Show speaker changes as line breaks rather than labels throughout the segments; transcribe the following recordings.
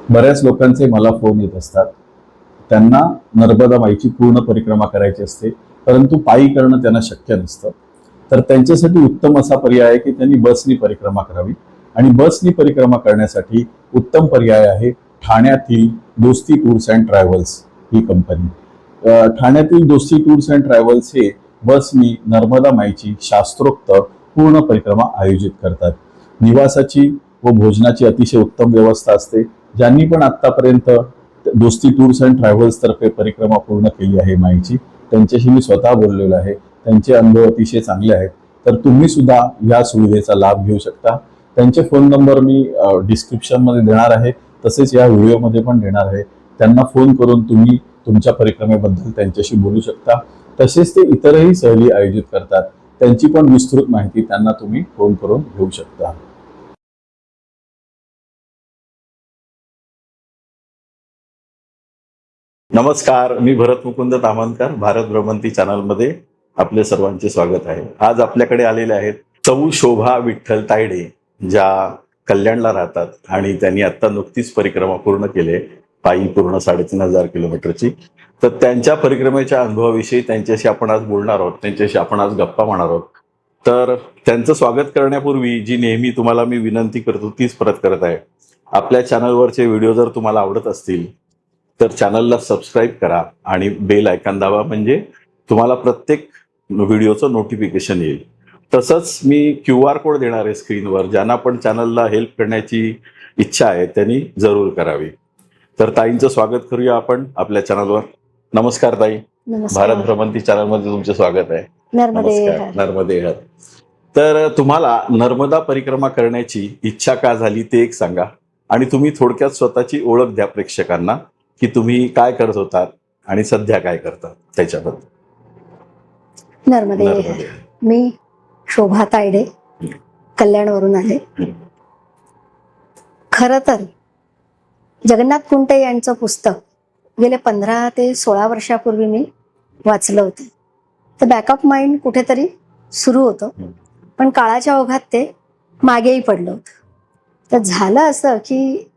बऱ्याच लोकांचे मला फोन येत असतात. त्यांना नर्मदा माईची पूर्ण परिक्रमा करायची असते, परंतु पायी करणं त्यांना शक्य नसतं. तर त्यांच्यासाठी उत्तम असा पर्याय आहे की त्यांनी बसनी परिक्रमा करावी. आणि बसनी परिक्रमा करण्यासाठी उत्तम पर्याय आहे ठाण्यातील दोस्ती tours and travels he company. ठाण्यातील दोस्ती टूर्स अँड ट्रॅव्हल्स हे बसनी नर्मदा माईची शास्त्रोक्त पूर्ण परिक्रमा आयोजित करतात. निवासाची व भोजनाची अतिशय उत्तम व्यवस्था असते. ज्यांनी पण आतापर्यंत दोस्ती टूर्स अँड ट्रॅव्हल्स तर्फे परिक्रमा पूर्ण केली आहे माईची, त्यांच्याशी मी स्वतः बोललेलो आहे. त्यांचे अनुभव अतिशय चांगले आहेत. तर तुम्ही सुद्धा या सुविधेचा लाभ घेऊ शकता. त्यांचे फोन नंबर मी डिस्क्रिप्शन मध्ये देणार आहे, तसेच या व्हिडिओमध्ये पण देणार आहे. त्यांना फोन करून तुम्ही तुमच्या परिक्रमेबद्दल त्यांच्याशी बोलू शकता. तसेच ते इतरही सहली आयोजित करतात, त्यांची पण विस्तृत माहिती त्यांना तुम्ही फोन करून घेऊ शकता. नमस्कार, मी भरत मुकुंद तामणकर. भारत भ्रमंती चॅनलमध्ये आपले सर्वांचे स्वागत आहे. आज आपल्याकडे आलेले आहेत सौ शोभा विठ्ठल तायडे, ज्या कल्याणला राहतात आणि त्यांनी आता नुकतीच परिक्रमा पूर्ण केली, पायी पूर्ण 3,500 किलोमीटरची. तर त्यांच्या परिक्रमेच्या अनुभवाविषयी त्यांच्याशी आपण आज बोलणार आहोत, त्यांच्याशी आपण आज गप्पा मारणार आहोत. तर त्यांचं स्वागत करण्यापूर्वी जी नेहमी तुम्हाला मी विनंती करतो तीच परत करत आहे. आपल्या चॅनलवरचे व्हिडिओ जर तुम्हाला आवडत असतील तर चॅनलला सबस्क्राईब करा आणि बेल आयकॉन दाबा, म्हणजे तुम्हाला प्रत्येक व्हिडिओचं नोटिफिकेशन येईल. तसंच मी QR कोड देणार आहे स्क्रीनवर, ज्यांना पण चॅनलला हेल्प करण्याची इच्छा आहे त्यांनी जरूर करावी. तर ताईंचं स्वागत करूया आपण आपल्या चॅनलवर. नमस्कार ताई, भारत भ्रमंती चॅनलमध्ये तुमचे स्वागत आहे. नमस्कार. नर्मदे हर. तर तुम्हाला नर्मदा परिक्रमा करण्याची इच्छा का झाली ते एक सांगा, आणि तुम्ही थोडक्यात स्वतःची ओळख द्या प्रेक्षकांना की तुम्ही काय करत होतात आणि सध्या काय करतात त्याच्याबद्दल.
नर्मदे. मी शोभा तायडे, कल्याणवरून आले. खरं तर जगन्नाथ कुंटे यांचं पुस्तक गेले 15 ते 16 वर्षापूर्वी मी वाचलं होतं. तर बॅकअप माइंड कुठेतरी सुरू होतं, पण काळाच्या ओघात ते मागेही पडलं होतं. तर झालं असं की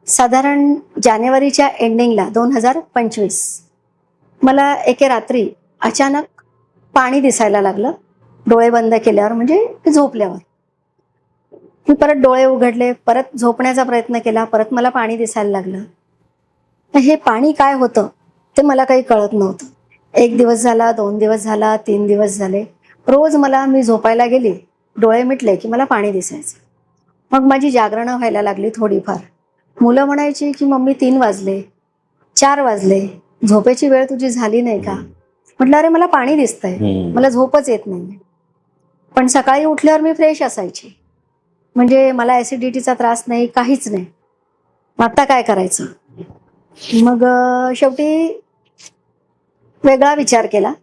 साधारण जानेवारीच्या एंडिंगला 2025 मला एके रात्री अचानक पाणी दिसायला लागलं. डोळे बंद केल्यावर, म्हणजे झोपल्यावर. मी परत डोळे उघडले, परत झोपण्याचा प्रयत्न केला, परत मला पाणी दिसायला लागलं. हे पाणी काय होतं ते मला काही कळत नव्हतं. 1 दिवस झाला, 2 दिवस झाला, 3 दिवस झाले. रोज मी झोपायला गेली, डोळे मिटले की मला पाणी दिसायचं. मग माझी जागरणं व्हायला लागली थोडीफार. मुलं म्हणायची की मम्मी 3 वाजले, 4 वाजले, झोपेची वेळ तुझी झाली नाही का? म्हटलं अरे मला पाणी दिसतंय, मला झोपच येत नाही. पण सकाळी उठल्यावर मी फ्रेश असायची, म्हणजे मला ऍसिडिटीचा त्रास नाही, काहीच नाही. आता काय करायचं? मग शेवटी वेगळा विचार केला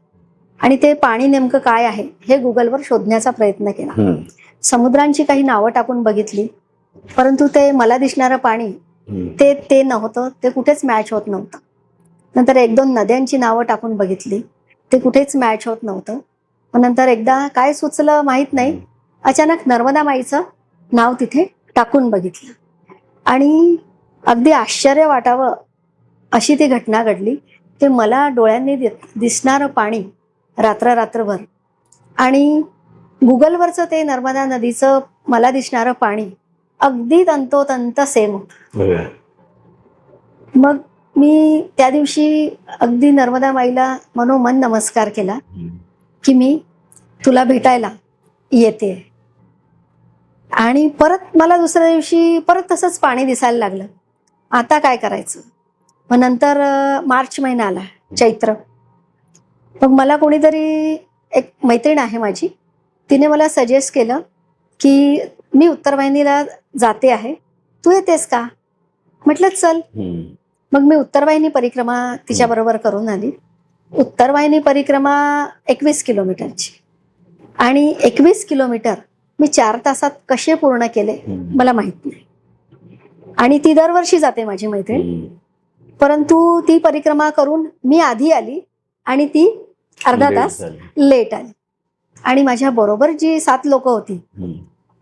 आणि ते पाणी नेमकं काय आहे हे गुगलवर शोधण्याचा प्रयत्न केला. समुद्रांची काही नावं टाकून बघितली, परंतु ते मला दिसणारं पाणी ते नव्हतं, ते कुठेच मॅच होत नव्हतं. नंतर 1-2 नद्यांची नावं टाकून बघितली, ते कुठेच मॅच होत नव्हतं. नंतर एकदा काय सुचलं माहीत नाही, अचानक नर्मदा माईचं नाव तिथे टाकून बघितलं आणि अगदी आश्चर्य वाटावं अशी ती घटना घडली. ते मला डोळ्यांनी दिसणारं पाणी रात्रभर आणि गुगलवरचं ते नर्मदा नदीचं मला दिसणारं पाणी अगदी तंतोतंत सेम होतं. मग मी त्या दिवशी अगदी नर्मदा माईला मनोमन नमस्कार केला की मी तुला भेटायला येते. आणि परत मला दुसऱ्या दिवशी परत तसंच पाणी दिसायला लागलं. आता काय करायचं? मग नंतर मार्च महिना आला, चैत्र. मग मला कोणीतरी, एक मैत्रीण आहे माझी, तिने मला सजेस्ट केलं की मी उत्तर वाहिनीला जाते आहे, तू येतेस का? म्हटलं चल. मग मी उत्तर वाहिनी परिक्रमा तिच्याबरोबर करून आली. उत्तर वाहिनी परिक्रमा 21 किलोमीटरची, आणि 21 किलोमीटर मी 4 तासात कसे पूर्ण केले मला माहित नाही. आणि ती दरवर्षी जाते माझी मैत्रीण, परंतु ती परिक्रमा करून मी आधी आली आणि ती अर्धा तास लेट आली. आणि माझ्या बरोबर जी 7 लोक होती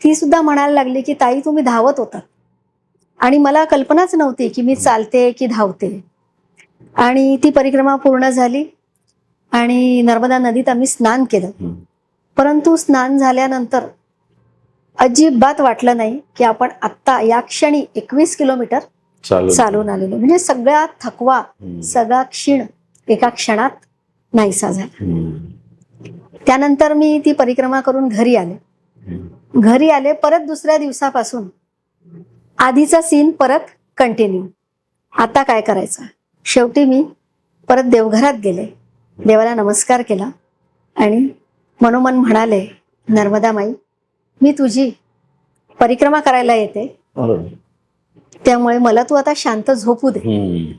ती सुद्धा म्हणायला लागली की ताई तुम्ही धावत होता. आणि मला कल्पनाच नव्हती की मी चालते की धावते. आणि ती परिक्रमा पूर्ण झाली आणि नर्मदा नदीत आम्ही स्नान केलं. परंतु स्नान झाल्यानंतर अजिबात वाटलं नाही की आपण आत्ता या क्षणी 21 किलोमीटर चालून आलेलो. म्हणजे सगळा थकवा, सगळा क्षीण एका क्षणात नाहीसा झाला. त्यानंतर मी ती परिक्रमा करून घरी आले. परत दुसऱ्या दिवसापासून आधीचा सीन परत कंटिन्यू. आता काय करायचं? शेवटी मी परत देवघरात गेले, देवाला नमस्कार केला आणि मनोमन म्हणाले, नर्मदा माई, मी तुझी परिक्रमा करायला येते, त्यामुळे मला तू आता शांत झोपू दे.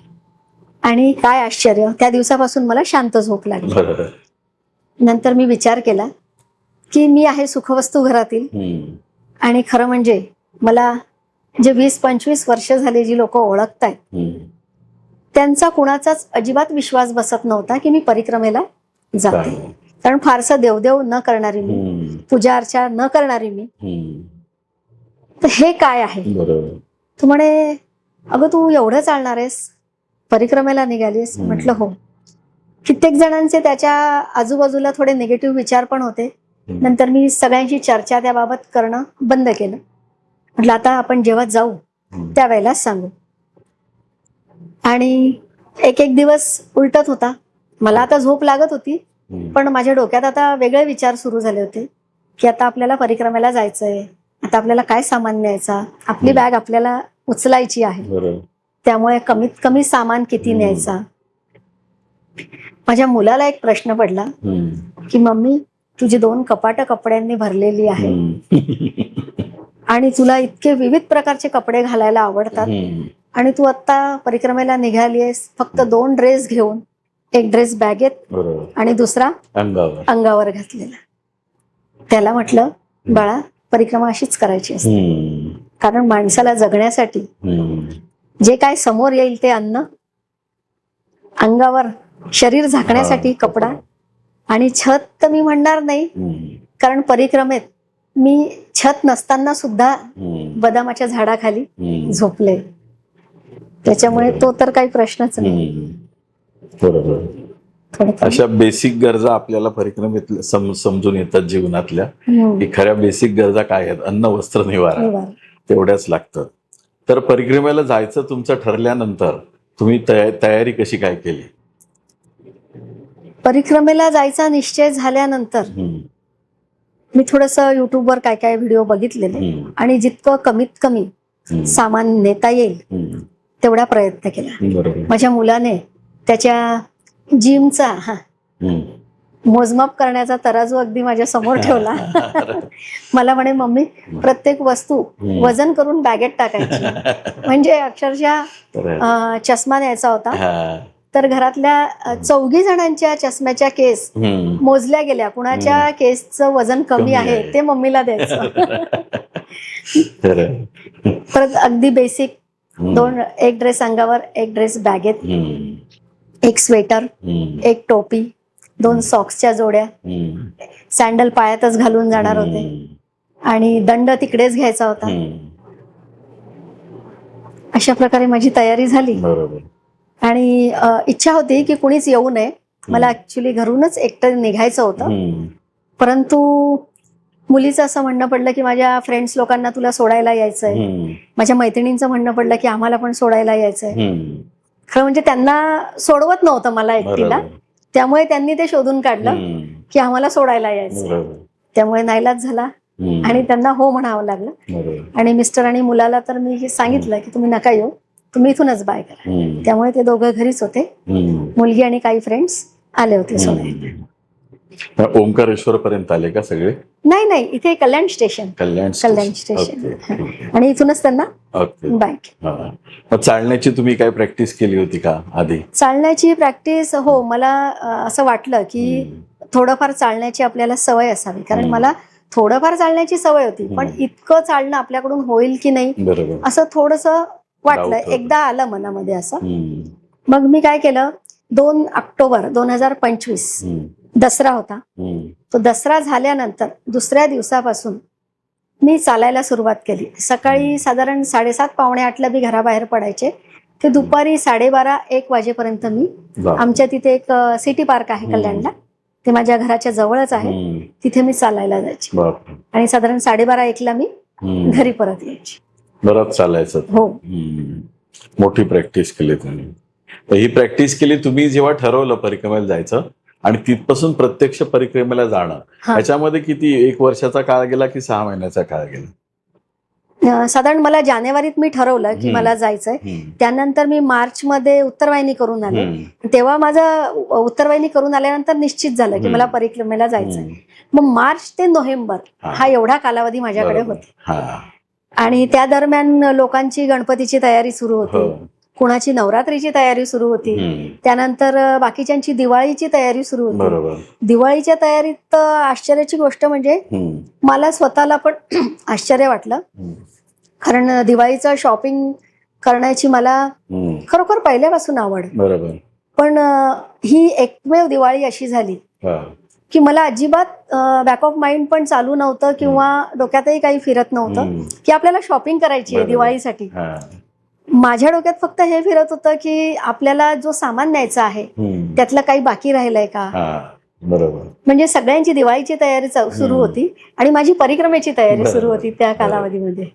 आणि काय आश्चर्य, त्या दिवसापासून मला शांत झोप लागली. नंतर मी विचार केला की मी आहे सुखवस्तू घरातील, आणि खरं म्हणजे मला जे 20-25 वर्ष झाले जी लोक ओळखतायत त्यांचा कुणाचाच अजिबात विश्वास बसत नव्हता की मी परिक्रमेला जाते. कारण फारसं देवदेव न करणारी मी, पूजा अर्चा न करणारी मी, तर हे काय आहे? तू म्हणे, अगं तू एवढं चालणार आहेस, परिक्रमेला निघालीस? म्हटलं हो. कित्येक जणांचे त्याच्या आजूबाजूला थोडे निगेटिव्ह विचार पण होते. नंतर मी सगळ्यांशी चर्चा त्याबाबत करणं बंद केलं. म्हटलं आता आपण जेव्हा जाऊ त्यावेळेलाच सांगू. आणि एक दिवस उलटत होता. मला आता झोप लागत होती, पण माझ्या डोक्यात आता वेगळे विचार सुरू झाले होते की आता आपल्याला परिक्रमेला जायचंय, आता आपल्याला काय सामान न्यायचा, आपली बॅग आपल्याला उचलायची आहे, त्यामुळे कमीत कमी सामान किती न्यायचा. माझ्या मुलाला एक प्रश्न पडला की मम्मी, तुझी 2 कपाटं कपड्यांनी भरलेली आहे आणि तुला इतके विविध प्रकारचे कपडे घालायला आवडतात, आणि तू आता परिक्रमेला निघालीयस फक्त 2 ड्रेस घेऊन, एक ड्रेस बॅगेत आणि दुसरा अंगावर घातलेला. त्याला म्हटलं, बाळा, परिक्रमा अशीच करायची असते, कारण माणसाला जगण्यासाठी जे काय समोर येईल ते अन्न, अंगावर शरीर झाकण्यासाठी कपडा, आणि छत तर मी म्हणणार नाही, कारण परिक्रमेत मी छत नसताना सुद्धा बदामाच्या झाडाखाली झोपले, त्याच्यामुळे तो तर काही प्रश्नच नाही.
अशा बेसिक गरजा आपल्याला परिक्रमेत समजून येतात जीवनातल्या, की खऱ्या बेसिक गरजा काय आहेत. अन्न, वस्त्र, निवारा तेवढ्याच लागतं. तर परिक्रमेला जायचं तुमचं ठरल्यानंतर तुम्ही तयारी कशी काय केली?
परिक्रमेला जायचा निश्चय झाल्यानंतर मी थोडंसं युट्यूबवर काय काय व्हिडिओ बघितलेले आणि जितकं कमीत कमी सामान नेता येईल तेवढा प्रयत्न केला. माझ्या मुलाने त्याच्या जिमचा मोजमाप करण्याचा तराजू अगदी माझ्या समोर ठेवला. मला म्हणे, मम्मी, प्रत्येक वस्तू वजन करून बॅगेत टाकायची. म्हणजे अक्षरशः चष्मा न्यायचा होता, तर घरातल्या 4 जणांच्या चष्म्याच्या केस मोजल्या गेल्या, कुणाच्या केसचं वजन कमी आहे ते मम्मीला द्यायचं. परत अगदी बेसिक 1 ड्रेस अंगावर, 1 ड्रेस बॅगेत, 1 स्वेटर, 1 टोपी, 2 सॉक्सच्या जोड्या, सँडल पायातच घालून जाणार होते, आणि दंड तिकडेच घ्यायचा होता. अशा प्रकारे माझी तयारी झाली. आणि इच्छा होती की कुणीच येऊ नये. मला ऍक्च्युली घरूनच एकटं निघायचं होतं, परंतु मुलीचं असं म्हणणं पडलं की माझ्या फ्रेंड्स लोकांना तुला सोडायला यायचंय, माझ्या मैत्रिणींचं म्हणणं पडलं की आम्हाला पण सोडायला यायचंय. खरं म्हणजे त्यांना सोडवत नव्हतं मला एकटीला, त्यामुळे त्यांनी ते शोधून काढलं की आम्हाला सोडायला यायचंय. त्यामुळे नाईलाज झाला आणि त्यांना हो म्हणावं लागलं. आणि मिस्टर आणि मुलाला तर मी सांगितलं की तुम्ही नका येऊ, तुम्ही इथूनच बाय करा. त्यामुळे ते दोघं घरीच होते. मुलगी आणि काही फ्रेंड्स आले होते सोडायला.
ओंकारेश्वर पर्यंत आले का सगळे?
नाही, इथे कल्याण स्टेशन. आणि इथूनच त्यांना बाय.
चालण्याची तुम्ही काय प्रॅक्टिस केली होती का आधी?
चालण्याची प्रॅक्टिस, हो. मला असं वाटलं की थोडंफार चालण्याची आपल्याला सवय असावी, कारण मला थोडंफार चालण्याची सवय होती, पण इतकं चालणं आपल्याकडून होईल की नाही असं थोडंसं वाटलं. एकदा आलं मनामध्ये असं. मग मी काय केलं, 2 ऑक्टोबर 2025 दसरा होता. तो दसरा झाल्यानंतर दुसऱ्या दिवसापासून मी चालायला सुरुवात केली. सकाळी साधारण 7:30 पावणे 8ला मी घराबाहेर पडायचे, ते दुपारी 12:30-1 वाजेपर्यंत मी आमच्या तिथे एक सिटी पार्क आहे कल्याणला, ते माझ्या घराच्या जवळच आहे, तिथे मी चालायला जायचे. आणि साधारण 12:30-1ला मी घरी परत यायची.
बरंच चालायचं.
हो.
मोठी प्रॅक्टिस केली तुम्ही. ही प्रॅक्टिस केली तुम्ही जेव्हा ठरवलं परिक्रमेला जायचं आणि तिथपासून प्रत्यक्ष परिक्रमेला जाणं, त्याच्यामध्ये किती 1 वर्षाचा काळ गेला की 6 महिन्याचा काळ गेला?
साधारण मला जानेवारीत मी ठरवलं की मला जायचंय. त्यानंतर मी मार्चमध्ये उत्तरवाहिनी करून आले. तेव्हा माझं उत्तरवाहिनी करून आल्यानंतर निश्चित झालं की मला परिक्रमेला जायचंय. मग मार्च ते नोव्हेंबर हा एवढा कालावधी माझ्याकडे होता. आणि त्या दरम्यान लोकांची गणपतीची तयारी सुरू होती, कुणाची नवरात्रीची तयारी सुरू होती, त्यानंतर बाकीच्यांची दिवाळीची तयारी सुरू होती. दिवाळीच्या तयारीत आश्चर्याची गोष्ट म्हणजे मला स्वतःला पण आश्चर्य वाटलं, कारण दिवाळीचं शॉपिंग करण्याची मला खरोखर पहिल्यापासून आवड. पण ही एकमेव दिवाळी अशी झाली की मला अजिबात बॅक ऑफ माइंड पण चालू नव्हतं किंवा डोक्यातही काही फिरत नव्हतं की आपल्याला शॉपिंग करायची आहे दिवाळीसाठी. माझ्या डोक्यात फक्त हे फिरत होतं की आपल्याला जो सामान न्यायचा आहे त्यातलं काही बाकी राहिलंय का. म्हणजे सगळ्यांची दिवाळीची तयारी सुरू होती आणि माझी परिक्रमेची तयारी सुरू होती त्या कालावधीमध्ये.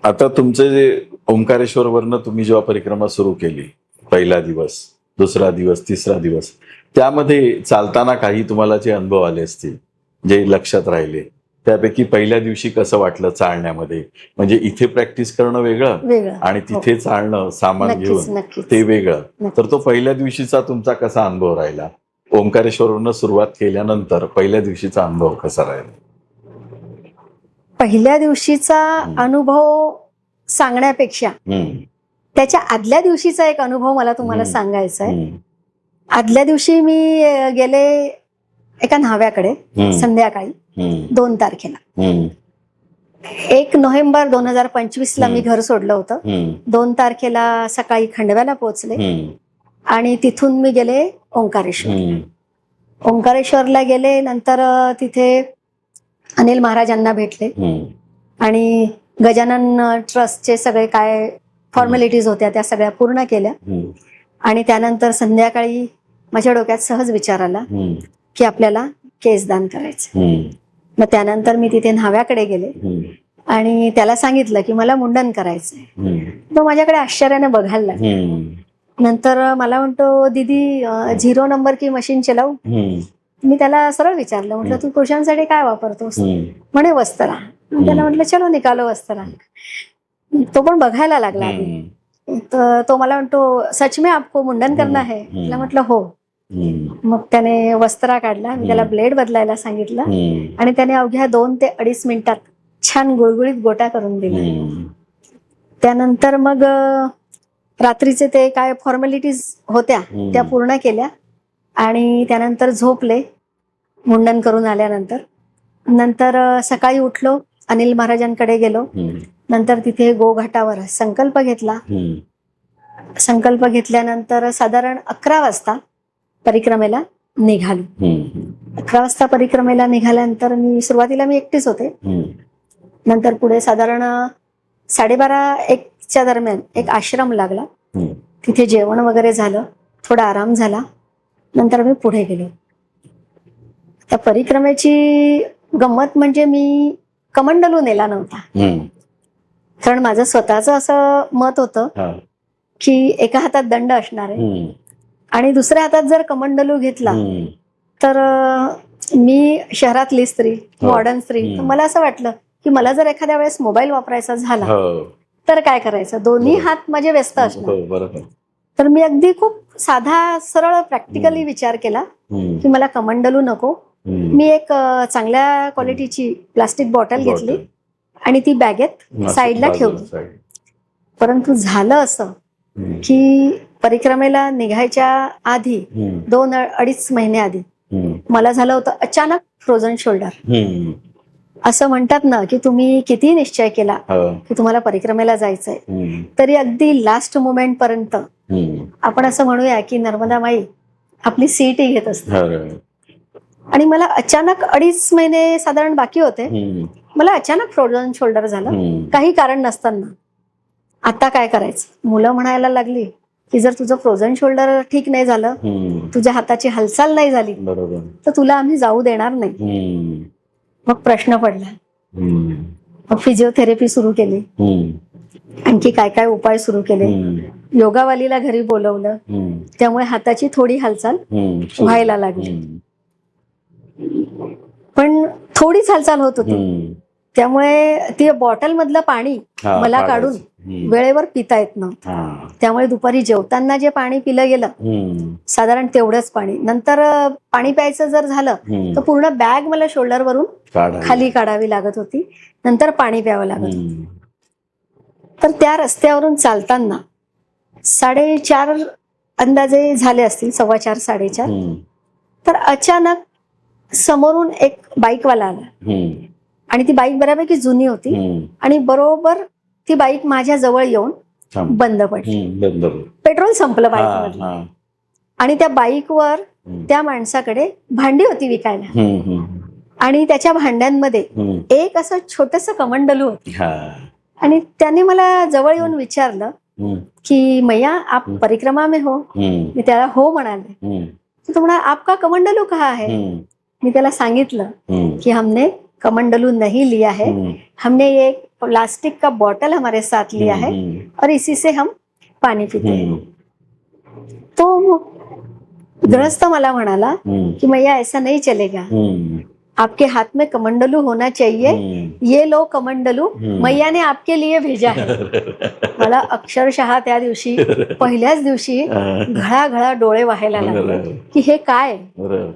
आता तुमचे जे ओंकारेश्वर वरनं तुम्ही जेव्हा परिक्रमा सुरू केली, पहिला दिवस, दुसरा दिवस, तिसरा दिवस, त्यामध्ये चालताना काही तुम्हाला जे अनुभव आले असतील जे लक्षात राहिले, त्यापैकी पहिल्या दिवशी कसं वाटलं चालण्यामध्ये? म्हणजे इथे प्रॅक्टिस करणं वेगळं आणि तिथे चालणं सामान घेऊन ते वेगळं. तर तो पहिल्या दिवशीचा तुमचा कसा अनुभव राहिला? ओंकारेश्वरवरनं सुरुवात केल्यानंतर पहिल्या दिवशीचा अनुभव कसा राहिला?
पहिल्या दिवशीचा अनुभव सांगण्यापेक्षा त्याच्या आदल्या दिवशीचा एक अनुभव मला तुम्हाला सांगायचा आहे. आदल्या दिवशी मी गेले एका न्हाव्याकडे संध्याकाळी 2 तारखेला. 1 नोव्हेंबर 2025ला मी घर सोडलं होतं. 2 तारखेला सकाळी खंडव्याला पोहोचले आणि तिथून मी गेले ओंकारेश्वर. ओंकारेश्वरला गेले, नंतर तिथे अनिल महाराजांना भेटले आणि गजानन ट्रस्टचे सगळे काय फॉर्मॅलिटीज होत्या त्या सगळ्या पूर्ण केल्या. आणि त्यानंतर संध्याकाळी माझ्या डोक्यात सहज विचार आला की आपल्याला केसदान करायचं. मग त्यानंतर मी तिथे न्हाव्याकडे गेले आणि त्याला सांगितलं की मला मुंडन करायचंय. तो माझ्याकडे आश्चर्याने बघायला लागला. नंतर मला म्हणतो, दीदी 0 नंबर की मशीन चलाऊ? मी त्याला सरळ विचारलं, म्हटलं तू पुरुषांसाठी काय वापरतोस? म्हणे वस्त्रा. त्याला म्हटलं चलो निकालो वस्त्रा. तो पण बघायला लागला आधी. तर तो मला म्हणतो, सच में आपको मुंडन करना है? त्याला म्हटलं हो. मग त्याने वस्त्रा काढला, मी त्याला ब्लेड बदलायला सांगितलं आणि त्याने अवघ्या 2 ते 2.5 मिनिटात छान गुळगुळीत गोटा करून दिला. त्यानंतर मग रात्रीचे ते काय फॉर्मॅलिटीज होत्या त्या पूर्ण केल्या आणि त्यानंतर झोपले मुंडन करून आल्यानंतर. नंतर सकाळी उठलो, अनिल महाराजांकडे गेलो. नंतर तिथे गोघाटावर संकल्प घेतला. संकल्प घेतल्यानंतर साधारण 11 वाजता परिक्रमेला निघालो. 11 वाजता परिक्रमेला निघाल्यानंतर सुरुवातीला मी एकटीच होते. नंतर पुढे साधारण 12:30-1च्या दरम्यान एक आश्रम लागला. तिथे जेवण वगैरे झालं, थोडा आराम झाला. नंतर मी पुढे गेलो. त्या परिक्रमेची गंमत म्हणजे मी कमंडलू नेला नव्हता, कारण माझं स्वतःचं असं मत होतं की एका हातात दंड असणार आहे आणि दुसऱ्या हातात जर कमंडलू घेतला तर मी शहरातली स्त्री, मॉडर्न स्त्री, तर मला असं वाटलं की मला जर एखाद्या वेळेस मोबाईल वापरायचा झाला तर काय करायचं? दोन्ही हात माझे व्यस्त असणार. तर मी अगदी खूप साधा सरळ प्रॅक्टिकली विचार केला की मला कमंडलू नको. मी एक चांगल्या क्वालिटीची प्लास्टिक बॉटल घेतली आणि ती बॅगेत साईडला ठेवली. परंतु झालं असं की परिक्रमेला निघायच्या आधी 2-2.5 महिने आधी मला झालं होतं अचानक फ्रोझन शोल्डर. असं म्हणतात ना की तुम्ही किती निश्चय केला की तुम्हाला परिक्रमेला जायचंय तरी अगदी लास्ट मोमेंट पर्यंत आपण असं म्हणूया की नर्मदा माई आपली सीटही घेत असते. आणि मला अचानक 2.5 महिने साधारण बाकी होते. मला अचानक फ्रोझन शोल्डर झालं, काही कारण नसताना. आता काय करायचं? मुलं म्हणायला लागली की जर तुझं फ्रोझन शोल्डर ठीक नाही झालं, तुझ्या हाताची हालचाल नाही झाली, तर तुला आम्ही जाऊ देणार नाही. मग प्रश्न पडला. मग फिजिओथेरपी सुरू केली, आणखी काय काय उपाय सुरू केले. योगावालीला घरी बोलवलं, त्यामुळे हाताची थोडी हालचाल व्हायला लागली. पण थोडीच हालचाल होत होती, त्यामुळे ती बॉटल मधलं पाणी मला काढून वेळेवर पिता येत नव्हतं. त्यामुळे दुपारी जेवताना जे पाणी पिलं गेलं साधारण तेवढंच पाणी. नंतर पाणी प्यायचं जर झालं तर पूर्ण बॅग मला शोल्डरवरून खाली काढावी लागत होती, नंतर पाणी प्यावं लागत होतं. तर त्या रस्त्यावरून चालताना 4:30 अंदाजे झाले असतील, 4:15 4:30. तर अचानक समोरून एक बाईकवाला आला आणि ती बाईक बऱ्यापैकी जुनी होती आणि बरोबर ती बाईक माझ्या जवळ येऊन बंद पडली. पेट्रोल संपलं बाईकमधलं आणि त्या बाईकवर त्या माणसाकडे भांडी होती विकायला आणि त्याच्या भांड्यांमध्ये एक असं छोटस कमंडलू होतं. आणि त्याने मला जवळ येऊन विचारलं की मैया आप परिक्रमा में हो? मी त्याला हो म्हणाले. तो म्हणा आपका कमंडलू कहाँ है? मी त्याला सांगितलं की हमने कमंडलू नहीं लिया है, हमने ये प्लास्टिक का बॉटल हमारे साथ लिया है और इसी से हम पानी पीते हैं. तो गृहस्थ मला म्हणाला की मैया ऐसा नहीं चलेगा, आपके हाथ में कमंडलू होना चाहिए, ये लो कमंडलू मैया ने आपके लिए भेजा है. मला अक्षरशः त्या दिवशी पहिल्याच दिवशी घळाघळा डोळे वाहायला लागले की हे काय.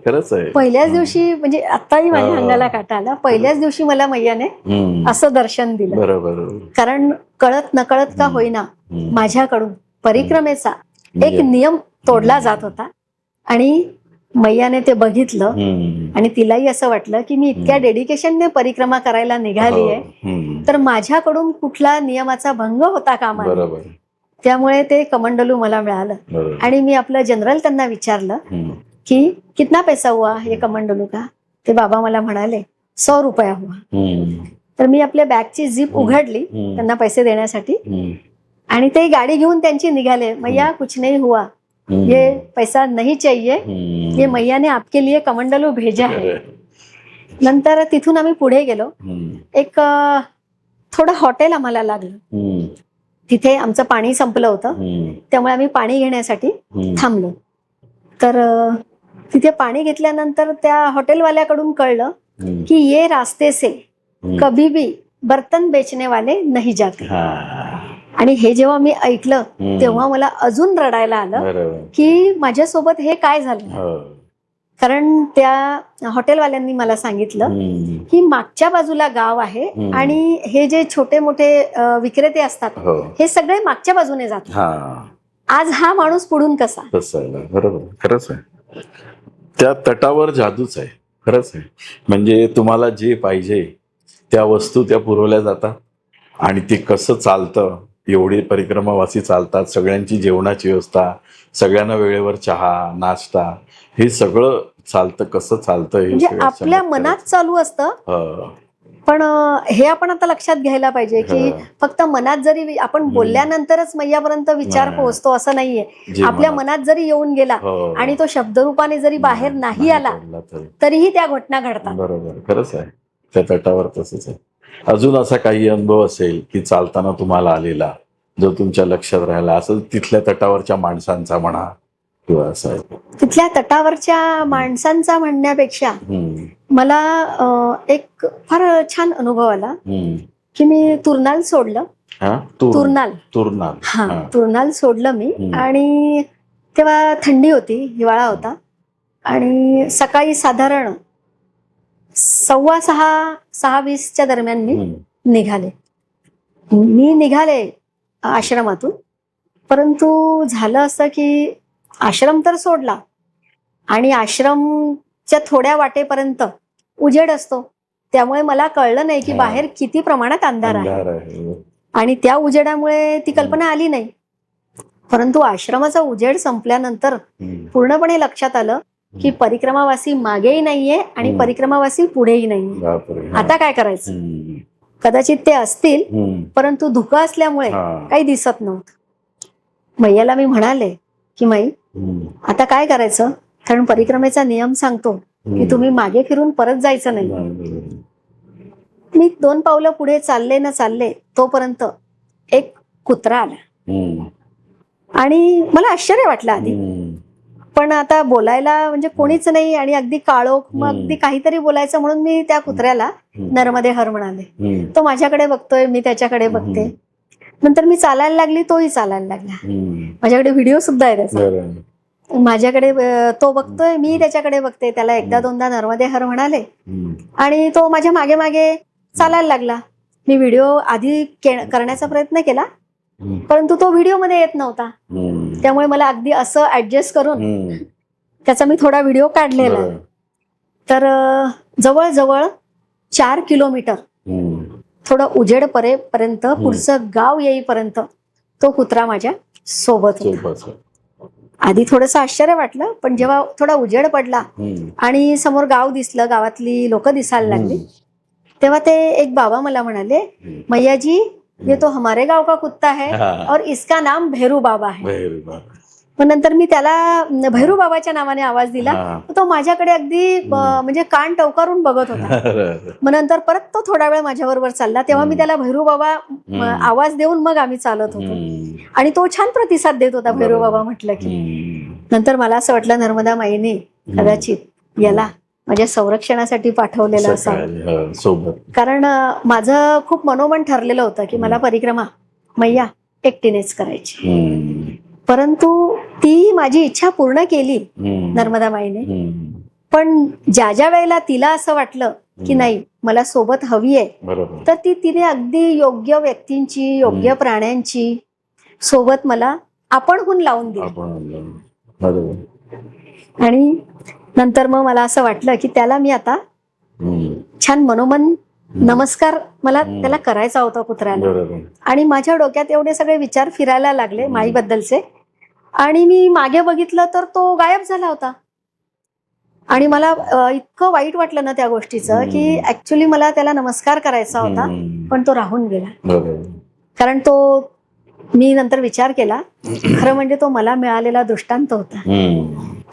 खरंच आहे.
पहिल्याच दिवशी म्हणजे आताही माझ्या अंगाला काटा आला. पहिल्याच दिवशी मला मैयाने असं दर्शन दिलं.
बरोबर.
कारण कळत नकळत का होईना माझ्याकडून परिक्रमेचा एक नियम तोडला जात होता आणि मैयाने ते बघितलं आणि तिलाही असं वाटलं की मी इतक्या डेडिकेशनने परिक्रमा करायला निघाली आहे, तर माझ्याकडून कुठला नियमाचा भंग होता कामा नये. त्यामुळे ते कमंडलू मला मिळालं आणि मी आपलं जनरल त्यांना विचारलं की कितना पैसा हुआ ये कमंडलू का? ते बाबा मला म्हणाले 100 रुपया हुआ. तर मी आपल्या बॅगची झिप उघडली त्यांना पैसे देण्यासाठी आणि ते गाडी घेऊन त्यांची निघाले. मैया कुछ नहीं हुआ, ये पैसा नहीं चाहिए, ये मैया ने आपके लिए कमंडलू भेजा है. नंतर तिथून आम्ही पुढे गेलो. एक थोडं हॉटेल आम्हाला लागलं. तिथे आमचं पाणी संपलं होतं, त्यामुळे आम्ही पाणी घेण्यासाठी थांबलो. तर तिथे पाणी घेतल्यानंतर त्या हॉटेलवाल्याकडून कळलं की ये रास्ते से कभी भी बर्तन बेचने वाले नहीं जाते. आणि हे जेव्हा मी ऐकलं तेव्हा मला अजून रडायला आलं की माझ्यासोबत हे काय झालं. कारण त्या हॉटेलवाल्यांनी मला सांगितलं की मागच्या बाजूला गाव आहे आणि हे जे छोटे मोठे विक्रेते असतात हे सगळे मागच्या बाजूने जातात. आज हा माणूस पुढून कसा.
बरोबर. खरंच आहे. त्या तटावर जादूच आहे. खरंच आहे. म्हणजे तुम्हाला जे पाहिजे त्या वस्तू त्या पुरवल्या जातात आणि ते कसं चालतं. एवढे परिक्रमावासी चालतात, सगळ्यांची जेवणाची व्यवस्था, सगळ्यांना वेळेवर चहा नाश्ता हे सगळं चालतं. कसं चालतं हे
म्हणजे आपल्या मनात चालू असतं. पण हे आपण आता लक्षात घ्यायला पाहिजे की फक्त मनात जरी आपण बोलल्यानंतरच मैयापर्यंत विचार पोहोचतो असं नाहीये. आपल्या मनात जरी येऊन गेला आणि तो शब्दरूपाने जरी बाहेर नाही आला तरीही त्या घटना घडतात.
बरोबर. खरंच आहे. त्या तटावर तसंच आहे. अजून असा काही अनुभव असेल की चालताना तुम्हाला आलेला जो तुमच्या लक्षात राहिला, असं तिथल्या तटावरच्या माणसांचा म्हणा किंवा असं.
तिथल्या तटावरच्या माणसांचा म्हणण्यापेक्षा मला एक फार छान अनुभव आला की मी तुरनाल सोडलं. तुरनाल सोडलं मी आणि तेव्हा थंडी होती, हिवाळा होता आणि सकाळी साधारण 6:15-6:20 दरम्यान मी निघाले आश्रमातून. परंतु झालं असं की आश्रम तर सोडला आणि आश्रमच्या थोड्या वाटेपर्यंत उजेड असतो, त्यामुळे मला कळलं नाही की बाहेर किती प्रमाणात अंधार आहे आणि त्या उजेडामुळे ती कल्पना आली नाही. परंतु आश्रमाचा उजेड संपल्यानंतर पूर्णपणे लक्षात आलं की परिक्रमावासी मागेही नाहीये आणि
हम्म.
परिक्रमावासी पुढेही नाहीये.
बापरे. हा.
आता काय करायचं?
हम्म.
कदाचित ते असतील,
हम्म.
परंतु धुकं असल्यामुळे
हा.
काही दिसत नव्हतं. मैयाला मी म्हणाले की मै,
हम्म.
आता काय करायचं? कारण परिक्रमेचा नियम सांगतो की तुम्ही मागे फिरून परत जायचं नाही.
हम्म.
मी 2 पावलं पुढे चालले तोपर्यंत एक कुत्रा आला
हम्म.
आणि मला आश्चर्य वाटलं आधी.
हम्म.
पण आता बोलायला म्हणजे कोणीच नाही आणि अगदी काळोख, मग अगदी काहीतरी बोलायचं म्हणून मी त्या कुत्र्याला नर्मदे हर म्हणाले.
हम्म.
तो माझ्याकडे बघतोय, मी त्याच्याकडे बघते. नंतर मी चालायला लागली, तोही चालायला लागला.
हम्म.
माझ्याकडे व्हिडिओ सुद्धा आहे त्याचा.
बरं.
माझ्याकडे तो बघतोय, मी त्याच्याकडे बघते. त्याला एकदा दोनदा नर्मदे हर म्हणाले
हम्म.
आणि तो माझ्या मागे मागे चालायला लागला. मी व्हिडिओ आधी करण्याचा प्रयत्न केला,
हम्म.
परंतु तो व्हिडिओमध्ये येत नव्हता.
हम्म.
त्यामुळे मला अगदी असं ऍडजस्ट करून
हम्म.
त्याचा मी थोडा व्हिडिओ काढलेला आहे.
बरं.
तर जवळजवळ 4 किलोमीटर
हम्म.
थोडं उजेड परेपर्यंत, पुढचं गाव येईपर्यंत तो कुत्रा माझ्या सोबत होता.
सोबत.
आधी थोडंसं आश्चर्य वाटलं, पण जेव्हा थोडा उजेड पडला
हम्म.
आणि समोर गाव दिसलं, गावातली लोक दिसायला लागली, तेव्हा ते एक बाबा मला म्हणाले, मैया जी, ये तो हमारे गाव का कुत्ता है और इसका नाम भैरू बाबा है.
बरं. बरं.
मग नंतर मी त्याला भैरू बाबाच्या नावाने आवाज दिला.
हा.
तो माझ्याकडे अगदी म्हणजे कान टवकारून बघत होता. मग नंतर परत तो थोडा वेळ माझ्याबरोबर चालला. तेव्हा मी त्याला भैरू बाबा आवाज देऊन मग आम्ही चालत होतो आणि तो छान प्रतिसाद देत होता भैरू बाबा म्हटलं की. नंतर मला असं वाटलं नर्मदा माईने कदाचित याला माझ्या संरक्षणासाठी पाठवलेलं असावं.
सोबत.
कारण माझं खूप मनोमन ठरलेलं होतं की मला परिक्रमा मैया एकटीनेच करायची. परंतु ती माझी इच्छा पूर्ण केली नर्मदा माईने. पण ज्या वेळेला तिला असं वाटलं की नाही मला सोबत हवी आहे,
बरोबर.
तर तिने अगदी योग्य व्यक्तींची, योग्य प्राण्यांची सोबत मला आपणहून लावून दिली. आणि नंतर मग मला असं वाटलं की त्याला मी आता छान मनोमन नमस्कार मला त्याला करायचा होता कुत्र्याला. आणि माझ्या डोक्यात एवढे सगळे विचार फिरायला लागले माईबद्दलचे. आणि मी मागे बघितलं तर तो गायब झाला होता. आणि मला इतकं वाईट वाटलं ना त्या गोष्टीचं की ऍक्च्युली मला त्याला नमस्कार करायचा होता, पण तो राहून गेला. कारण तो, मी नंतर विचार केला, खरं म्हणजे तो मला मिळालेला दृष्टांत होता.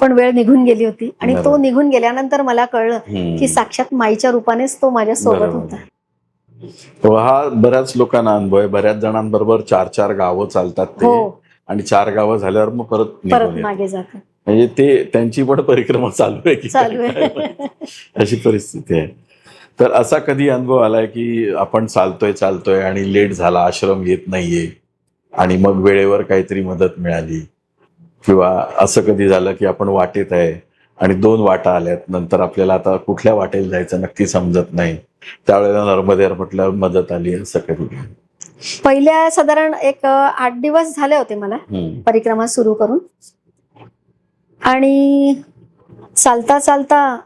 पण वेळ निघून गेली होती आणि तो निघून गेल्यानंतर मला कळलं की साक्षात माईच्या रूपानेच तो माझ्या सोबत होता.
हा बऱ्याच लोकांना अनुभव आहे. बऱ्याच जणांबरोबर 4-4 गावं चालतात ते, आणि 4 गावं झाल्यावर मग परत
मागे जातात.
म्हणजे ते त्यांची पण परिक्रमा चालू आहे की
चालू आहे
अशी परिस्थिती आहे. तर असा कधी अनुभव आलाय की आपण चालतोय आणि लेट झाला, आश्रम येत नाहीये, आणि मग वेळेवर काहीतरी मदत मिळाली, किंवा असं कधी झालं की आपण वाटेत आहे आणि 2 वाटा आल्यात, नंतर आपल्याला आता कुठल्या वाटेला जायचं नक्की समजत नाही, त्यावेळेला नर्मदेवर म्हटलं मदत आली, असं कधी?
पहिल्या साधारण एक 8 दिवस झाले होते मला परिक्रमा सुरू करून. आणि चालता चालता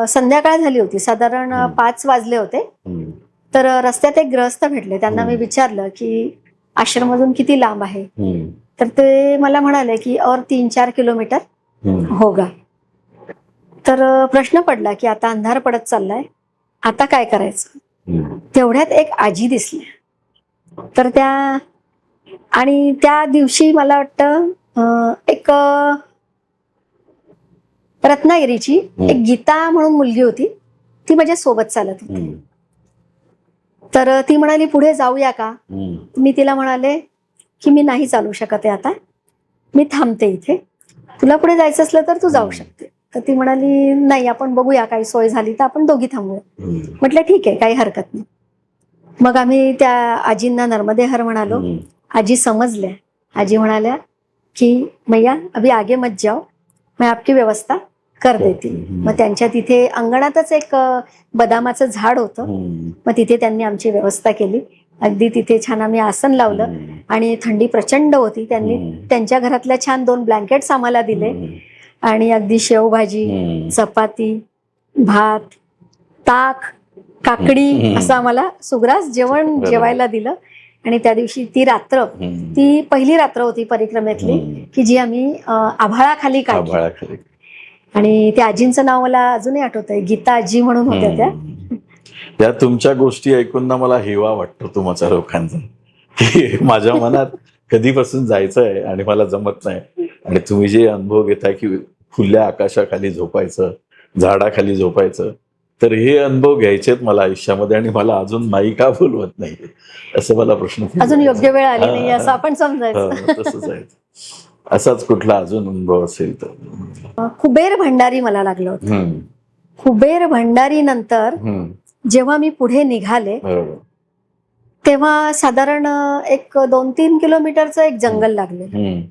संध्याकाळ झाली होती, साधारण 5 वाजले होते. तर रस्त्यात एक गृहस्थ भेटले. त्यांना मी विचारलं की आश्रमातून किती लांब आहे. तर ते मला म्हणाले की और 3-4 किलोमीटर होगा. तर प्रश्न पडला की आता अंधार पडत चाललाय, आता काय करायचं. तेवढ्यात एक आजी दिसल्या. तर आणि त्या दिवशी मला वाटतं एक रत्नागिरीची एक गीता म्हणून मुलगी होती, ती माझ्या सोबत चालत होती. तर ती म्हणाली पुढे जाऊया का. मी तिला म्हणाले की मी नाही चालू शकत आहे आता, मी थांबते इथे, तुला पुढे जायचं असलं तर तू जाऊ शकते. तर ती म्हणाली नाही, आपण बघूया, काही सोय झाली तर आपण दोघी थांबूया. म्हटलं ठीक आहे, काही हरकत नाही. मग आम्ही त्या आजींना नर्मदे हर म्हणालो. आजी समजल्या. आजी म्हणाल्या की मैया अभी आगे मत जाओ, मैं आपकी व्यवस्था कर देती. मग त्यांच्या तिथे अंगणातच एक बदामाचं झाड होतं. मग तिथे त्यांनी आमची व्यवस्था केली. अगदी तिथे छान आम्ही आसन लावलं आणि थंडी प्रचंड होती. त्यांनी त्यांच्या घरातल्या छान 2 ब्लँकेट्स आम्हाला दिले आणि अगदी शेवभाजी, चपाती, भात, ताक, काकडी असं आम्हाला सुग्रास जेवण जेवायला दिलं. आणि त्या दिवशी ती पहिली रात्र होती परिक्रमेतली की जी आम्ही आभाळाखाली काढली. आणि त्या आजींचं नाव मला अजूनही आठवत आहे, गीता आजी म्हणून होत्या त्या.
त्या तुमच्या गोष्टी ऐकून ना मला हेवा वाटतो तुमच्या लोकांचा, की माझ्या मनात कधीपासून जायचं आहे आणि मला जमत नाही. आणि तुम्ही जे अनुभव घेताय की खुल्या आकाशाखाली झोपायचं, झाडाखाली झोपायचं, तर हे अनुभव घ्यायचेत मला आयुष्यामध्ये. आणि मला अजून माई का बोलवत नाही असं मला प्रश्न पडतो.
अजून योग्य वेळ आली नाही असं आपण समजायचं.
तसंच आहे. असाच कुठला अजून अनुभव असेल तर.
कुबेर भंडारी मला लागलं होतं.
हम्म,
कुबेर भंडारी नंतर
हम्म,
जेव्हा मी पुढे निघाले
बरोबर.
तेव्हा साधारण एक 2-3 किलोमीटरचं एक जंगल लागलेलं.
हम्म,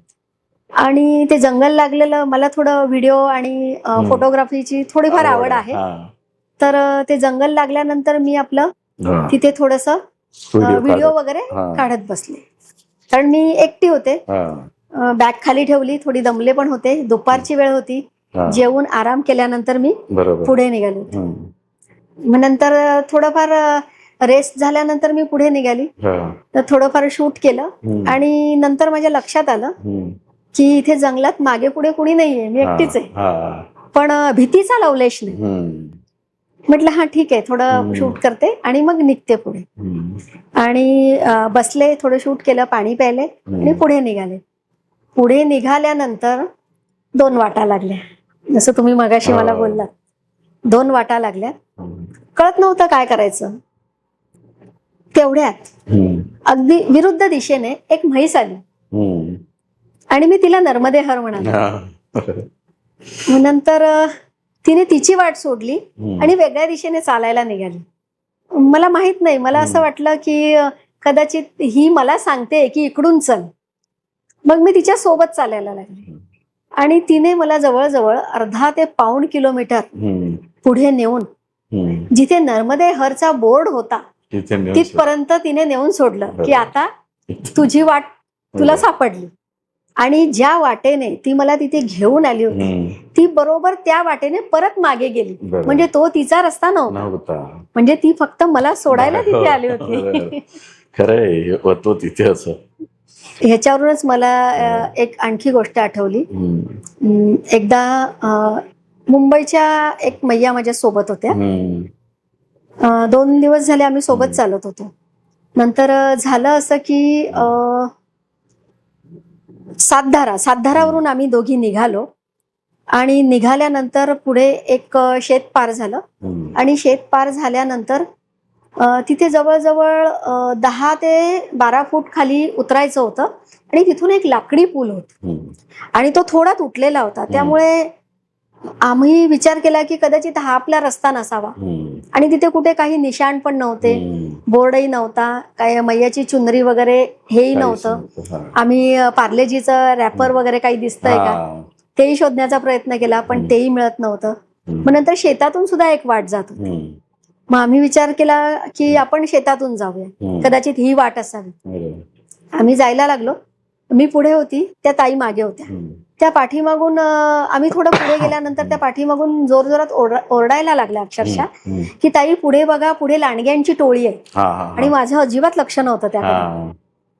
आणि ते जंगल लागलेलं, मला थोडं व्हिडिओ आणि फोटोग्राफीची थोडीफार आवड आहे.
हा,
तर ते जंगल लागल्यानंतर मी आपलं
हा.
तिथे थोडस व्हिडिओ वगैरे
हा.
काढत बसले. कारण मी एकटी होते,
हा,
बॅग खाली ठेवली, थोडी दमले पण होते, दुपारची वेळ होती.
हा.
जेवून आराम केल्यानंतर मी
बरोबर.
पुढे निघाले होते.
हम्म,
मग नंतर थोडंफार रेस्ट झाल्यानंतर मी पुढे निघाली,
हा.
तर थोडंफार शूट केलं.
हम्म,
आणि नंतर माझ्या लक्षात आलं
हम्म,
की इथे जंगलात मागे पुढे कुणी नाहीये, मी एकटीच आहे.
हा.
पण भीतीचा लवलेश नाही.
हम्म,
म्हटलं हा ठीक आहे, थोडं शूट करते आणि मग निघते पुढे.
हम्म,
आणि बसले, थोडं शूट केलं, पाणी प्यायले आणि पुढे निघाले. पुढे निघाल्यानंतर 2 वाटा लागल्या, जसं तुम्ही मगाशी मला बोललात. 2 वाटा लागल्या,
हम्म,
कळत नव्हतं काय करायचं. तेवढ्यात
हम्म,
अगदी विरुद्ध दिशेने एक म्हैस आली
हम्म.
आणि मी तिला नर्मदे हर म्हणाले.
हा.
मग नंतर तिने तिची वाट सोडली
हम्म,
आणि वेगळ्या दिशेने चालायला निघाली. मला माहित नाही, मला असं वाटलं की कदाचित ही मला सांगते की इकडून चल. मग मी तिच्या सोबत चालायला लागले आणि तिने मला जवळजवळ अर्धा ते पाऊण किलोमीटर
हम्म,
पुढे नेऊन
हम्म.
जिथे नर्मदे हरचा बोर्ड होता
तिथे नेऊन
तिथपर्यंत तिने नेऊन सोडलं की आता तुझी वाट तुला सापडली. आणि ज्या वाटेने ती मला तिथे घेऊन आली होती
हम्म,
ती बरोबर त्या वाटेने परत मागे गेली.
बरोबर.
म्हणजे तो तिचा रस्ता नव्हता,
नव्हता.
म्हणजे ती फक्त मला सोडायला तिथे आली होती.
खरंय, होतो तिथे असं.
ह्याच्यावरूनच मला एक आणखी गोष्ट आठवली.
हम्म,
एकदा मुंबईच्या एक मैया माझ्या सोबत होत्या.
हम्म,
2 दिवस झाले आम्ही सोबत चालत होतो. नंतर झालं असं की सातधारावरून आम्ही दोघी निघालो आणि निघाल्यानंतर पुढे एक शेत पार झालं.
हम्म,
आणि शेत पार झाल्यानंतर तिथे जवळजवळ 10 ते 12 फूट खाली उतरायचं होतं आणि तिथून एक लाकडी पूल होता
हम्म,
आणि तो थोडा तुटलेला होता. त्यामुळे आम्ही विचार केला की कदाचित हा आपला रस्ता नसावा.
हम्म,
आणि तिथे कुठे काही निशाण पण नव्हते,
हम्म.
बोर्डही नव्हता, काय मैयाची चुनरी वगैरे हेही
काहीच
नव्हतं.
हा.
आम्ही पार्लेजीचं रॅपर वगैरे काही दिसतंय का
हा.
तेही शोधण्याचा प्रयत्न केला, पण तेही मिळत नव्हतं. मग नंतर शेतातून सुद्धा एक वाट जात होती.
हम्म,
मग आम्ही विचार केला की आपण शेतातून जाऊया, कदाचित ही वाट असावी.
बरोबर.
आम्ही जायला लागलो. मी पुढे होती, त्या ताई मागे होत्या.
हम्म,
त्या पाठीमागून आम्ही थोडं पुढे गेल्यानंतर त्या पाठीमागून जोरजोरात ओरडायला लागल्या अक्षरशः
हम्म.
की ताई पुढे बघा, पुढे लांडग्यांची टोळी आहे.
हा, हा,
आणि माझं अजिबात लक्ष नव्हतं त्याकडे.
हा,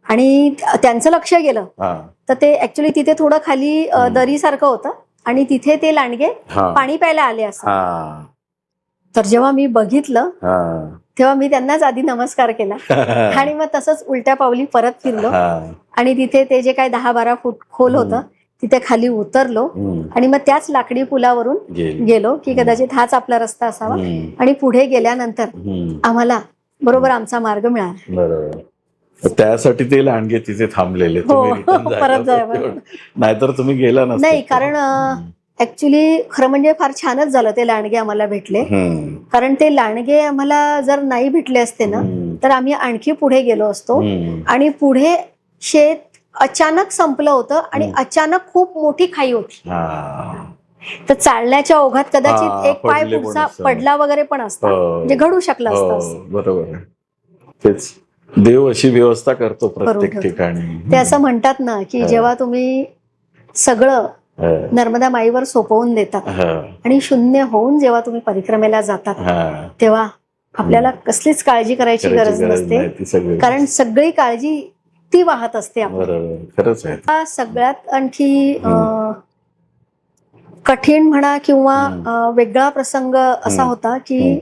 आणि त्यांचं लक्ष गेलं
हा,
तर ते ऍक्च्युली तिथे थोडं खाली दरीसारखं होतं आणि तिथे ते लांडगे
हा,
पाणी प्यायला आले असं.
हा,
तर जेव्हा मी बघितलं
हा.
तेव्हा मी त्यांनाच आधी नमस्कार केला आणि मग तसंच उलट्या पावली परत फिरलो
हा.
आणि तिथे ते जे काय 10-12 फूट खोल होतं तिथे खाली उतरलो
हम्म,
आणि मग त्याच लाकडी पुलावरून गेलो की कदाचित हाच आपला रस्ता असावा.
हम्म,
आणि पुढे गेल्यानंतर
हम्म.
आम्हाला बरोबर आमचा मार्ग मिळाला.
बरोबर. त्यासाठी ते लांडगे तिथे थांबलेले, तुम्ही return जायला
परत जायला.
पाहिजे. नाहीतर तुम्ही गेला नसता.
नाही, कारण ऍक्च्युली खरं म्हणजे फार छानच झालं ते लांडगे आम्हाला भेटले.
हम्म,
कारण ते लांडगे आम्हाला जर नाही भेटले असते ना तर आम्ही आणखी पुढे गेलो असतो.
हम्म.
आणि पुढे शेत अचानक संपलं होतं आणि अचानक खूप मोठी खाई होती.
हा.
तर चालण्याच्या ओघात कदाचित एक पाय
पडले पण
पुढचा
असतं.
पडला वगैरे पण असता, म्हणजे घडू शकलं असतं असं.
हो, बरोबर आहे. तेच देव अशी व्यवस्था करतो प्रत्येक
ठेवतो.
ठिकाणी.
ते असं म्हणतात ना की जेव्हा तुम्ही सगळं
हा,
नर्मदा माईवर सोपवून देतात
हा,
आणि शून्य होऊन जेव्हा तुम्ही परिक्रमेला जातात
हा.
तेव्हा आपल्याला कसलीच काळजी करायची गरज नसते,
नाही, ती सगळी.
कारण सगळी काळजी ती वाहत असते आपल्याला.
बरोबर, खरंच आहे.
सगळ्यात आणखी कठीण म्हणा किंवा
हम्म.
वेगळा प्रसंग असा
हम्म.
होता की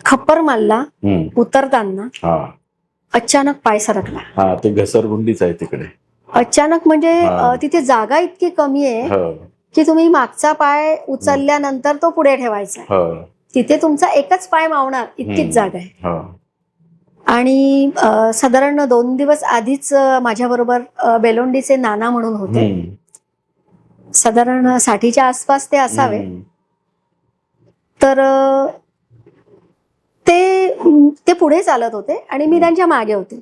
खप्पर मारला
हम्म.
उतरताना
हा
अचानक पाय सरकला.
हा ते घसरगुंडीच आहे तिकडे.
अचानक म्हणजे
हा.
तिथे जागा इतकी कमी आहे
हो
की तुम्ही मागचा पाय उचलल्यानंतर तो पुढे ठेवायचा आहे.
हो.
तिथे तुमचा एकच पाय मावणार इतकीच जागा आहे.
हो.
आणि साधारण 2 दिवस आधीच माझ्याबरोबर बेलोंडीचे नाना म्हणून होते.
हम्म.
साधारण 60च्या आसपास ते असावे.
हम्म.
तर ते पुढे चालत होते आणि मी त्यांच्या मागे होते.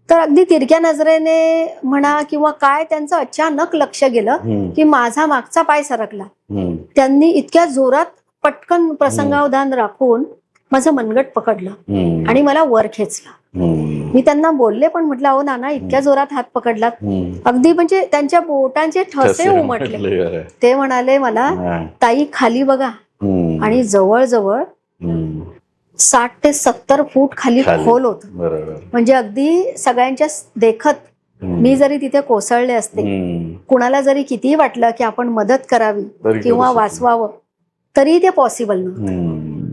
तर अगदी तिरक्या नजरेने म्हणा किंवा काय त्यांचं अचानक लक्ष गेलं
हम्म.
की माझा मागचा पाय सरकला.
हम्म.
त्यांनी इतक्या जोरात पटकन प्रसंगावधान राखून माझं मनगट पकडलं
हम्म.
आणि मला वर खेचलं.
हम्म.
मी त्यांना बोलले पण म्हटलं अहो नाना इतक्या जोरात हात पकडलात.
हम्म.
अगदी म्हणजे त्यांच्या बोटांचे ठसे
ठसे
उमटले.
उमटले.
ते म्हणाले मला
हा.
ताई खाली बघा.
हम्म.
आणि जवळजवळ
हम्म.
60 ते 70 फूट खाली
खाली.
खोल होत.
बरोबर.
म्हणजे अगदी सगळ्यांच्या देखत
हम्म.
मी जरी तिथे कोसळले असते,
हम्म.
कुणाला जरी कितीही वाटलं की आपण मदत करावी
तरी
किंवा
करू शकतो.
वाचवावं तरी ते पॉसिबल नव्हतं.
हम्म.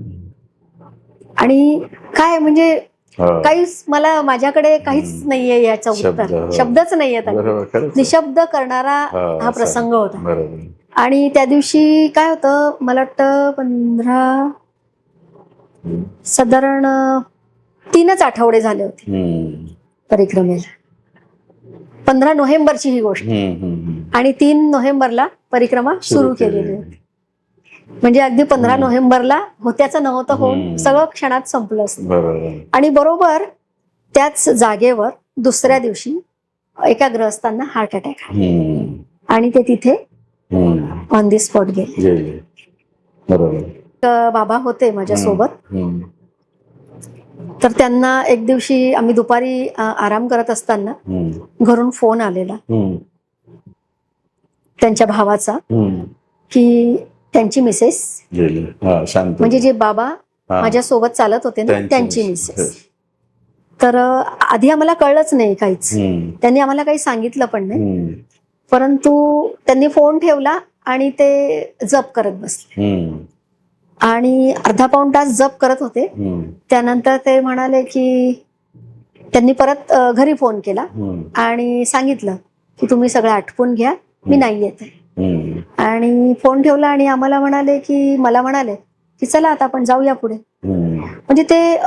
आणि काय म्हणजे
हो.
काहीच मला माझ्याकडे काहीच
हम्म.
नाहीये याचं
शब्द,
उत्तर.
हो.
शब्दच नाहीये.
बरोबर खरंच.
निशब्द करणारा
हो,
हा
असं.
प्रसंग होता.
बरोबर.
आणि त्या दिवशी काय होतं मला वाटतं 15 साधारण 3च आठवडे झाले होते
हम्म.
परिक्रमेला. 15 नोव्हेंबरची ही गोष्ट.
हम्म. हम्म.
आणि 3 नोव्हेंबरला परिक्रमा सुरू केलेली होती. म्हणजे अगदी 15 नोव्हेंबरला होत्याचं नव्हतं होऊन सगळं क्षणात संपलं असतं.
बरोबर.
आणि बरोबर त्याच जागेवर दुसऱ्या दिवशी एका गृहस्थांना हार्ट अटॅक आला
हम्म.
आणि ते तिथे
हम्म.
ऑन दी स्पॉट गेले.
गेले. बरोबर.
बाबा होते माझ्यासोबत.
हम्म.
तर त्यांना एक दिवशी आम्ही दुपारी आराम करत असताना
हम्म.
घरून फोन आलेला
हम्म.
त्यांच्या भावाचा
हम्म.
की त्यांची मिसेस
गेले. हा शांत.
म्हणजे जे बाबा
हा.
माझ्यासोबत चालत होते ना त्यांची
मिसेस.
मिसेस. तर आधी आम्हाला कळलंच नाही काहीच.
हम्म.
त्यांनी आम्हाला काही सांगितलं पण नाही.
हम्म.
परंतु त्यांनी फोन ठेवला आणि ते जप करत बसले.
हम्म.
आणि अर्धा पाऊण तास जप करत होते.
हम्म.
त्यानंतर ते म्हणाले की त्यांनी परत घरी फोन केला
हम्म.
आणि सांगितलं की तुम्ही सगळं आटपून घ्या, मी नाही येत आहे.
हम्म.
आणि फोन ठेवला आणि आम्हाला म्हणाले की चला आता आपण जाऊया पुढे.
हम्म.
म्हणजे ते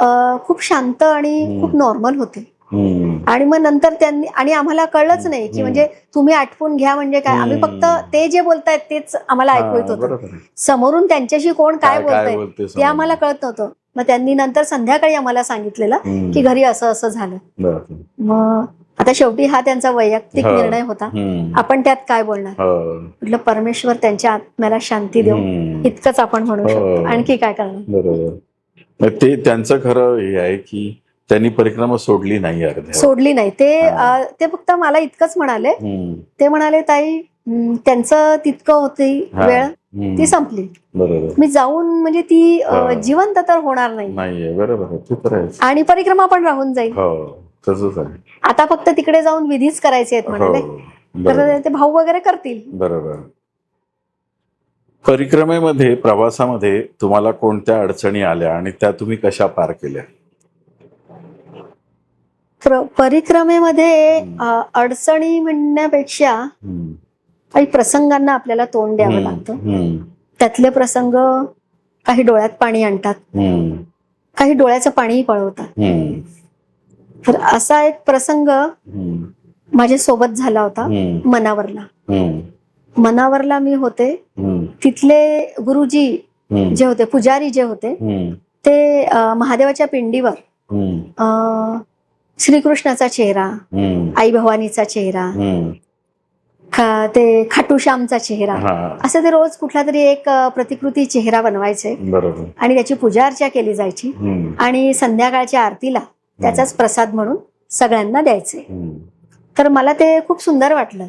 खूप शांत आणि खूप नॉर्मल होते.
हम्म.
आणि मग नंतर त्यांनी आणि आम्हाला कळलंच नाही की म्हणजे तुम्ही आटपून घ्या म्हणजे काय. आम्ही फक्त ते जे बोलतायत तेच आम्हाला ऐकू येत होतं.
बरोबर.
समोरून त्यांच्याशी कोण काय
बोलते
बोलतंय ते आम्हाला कळत नव्हतं. मग त्यांनी नंतर संध्याकाळी आम्हाला सांगितलेलं की घरी असं असं झालं.
बरोबर.
मग आता शेवटी हा त्यांचा वैयक्तिक
हो.
निर्णय होता.
हम्म.
आपण त्यात काय बोलणार.
हो.
म्हटलं परमेश्वर त्यांच्या आत्म्याला शांती देऊ इतकंच आपण म्हणू
हो.
शकतो. आणखी काय करणार.
बरोबर. मग ते त्यांचं खरं हे आहे की त्यांनी परिक्रमा सोडली नाही अर्ध्या.
सोडली नाही. ते फक्त मला इतकंच म्हणाले. ते म्हणाले ताई त्यांचं तितकं होती वेळ ती संपली.
बरोबर.
मी जाऊन म्हणजे ती जिवंत तर होणार
नाहीये. बरोबर. ते तर आहे.
आणि परिक्रमा पण राहून जाईल.
हो तसंच आहे.
आता फक्त तिकडे जाऊन विधीच करायचे आहेत म्हणाले. तर ते भाऊ वगैरे करतील.
बरोबर. परिक्रमेमध्ये प्रवासामध्ये तुम्हाला कोणत्या अडचणी आल्या आणि त्या तुम्ही कशा पार केल्या.
परिक्रमेमध्ये अडचणी म्हणण्यापेक्षा काही प्रसंगांना आपल्याला तोंड द्यावं लागतं. त्यातले प्रसंग काही डोळ्यात पाणी आणतात, काही डोळ्याचं पाणीही पळवतात. तर असा एक प्रसंग माझ्या सोबत झाला होता मनावरला मी होते. तिथले गुरुजी जे होते, पुजारी जे होते, ते महादेवाच्या पिंडीवर श्रीकृष्णाचा चेहरा, आई भवानीचा चेहरा, ते खाटूश्यामचा चेहरा, असं ते रोज कुठला तरी एक प्रतिकृती चेहरा बनवायचे आणि त्याची पूजा अर्चा केली जायची आणि संध्याकाळच्या आरतीला त्याचाच प्रसाद म्हणून सगळ्यांना द्यायचे. तर मला ते खूप सुंदर वाटलं.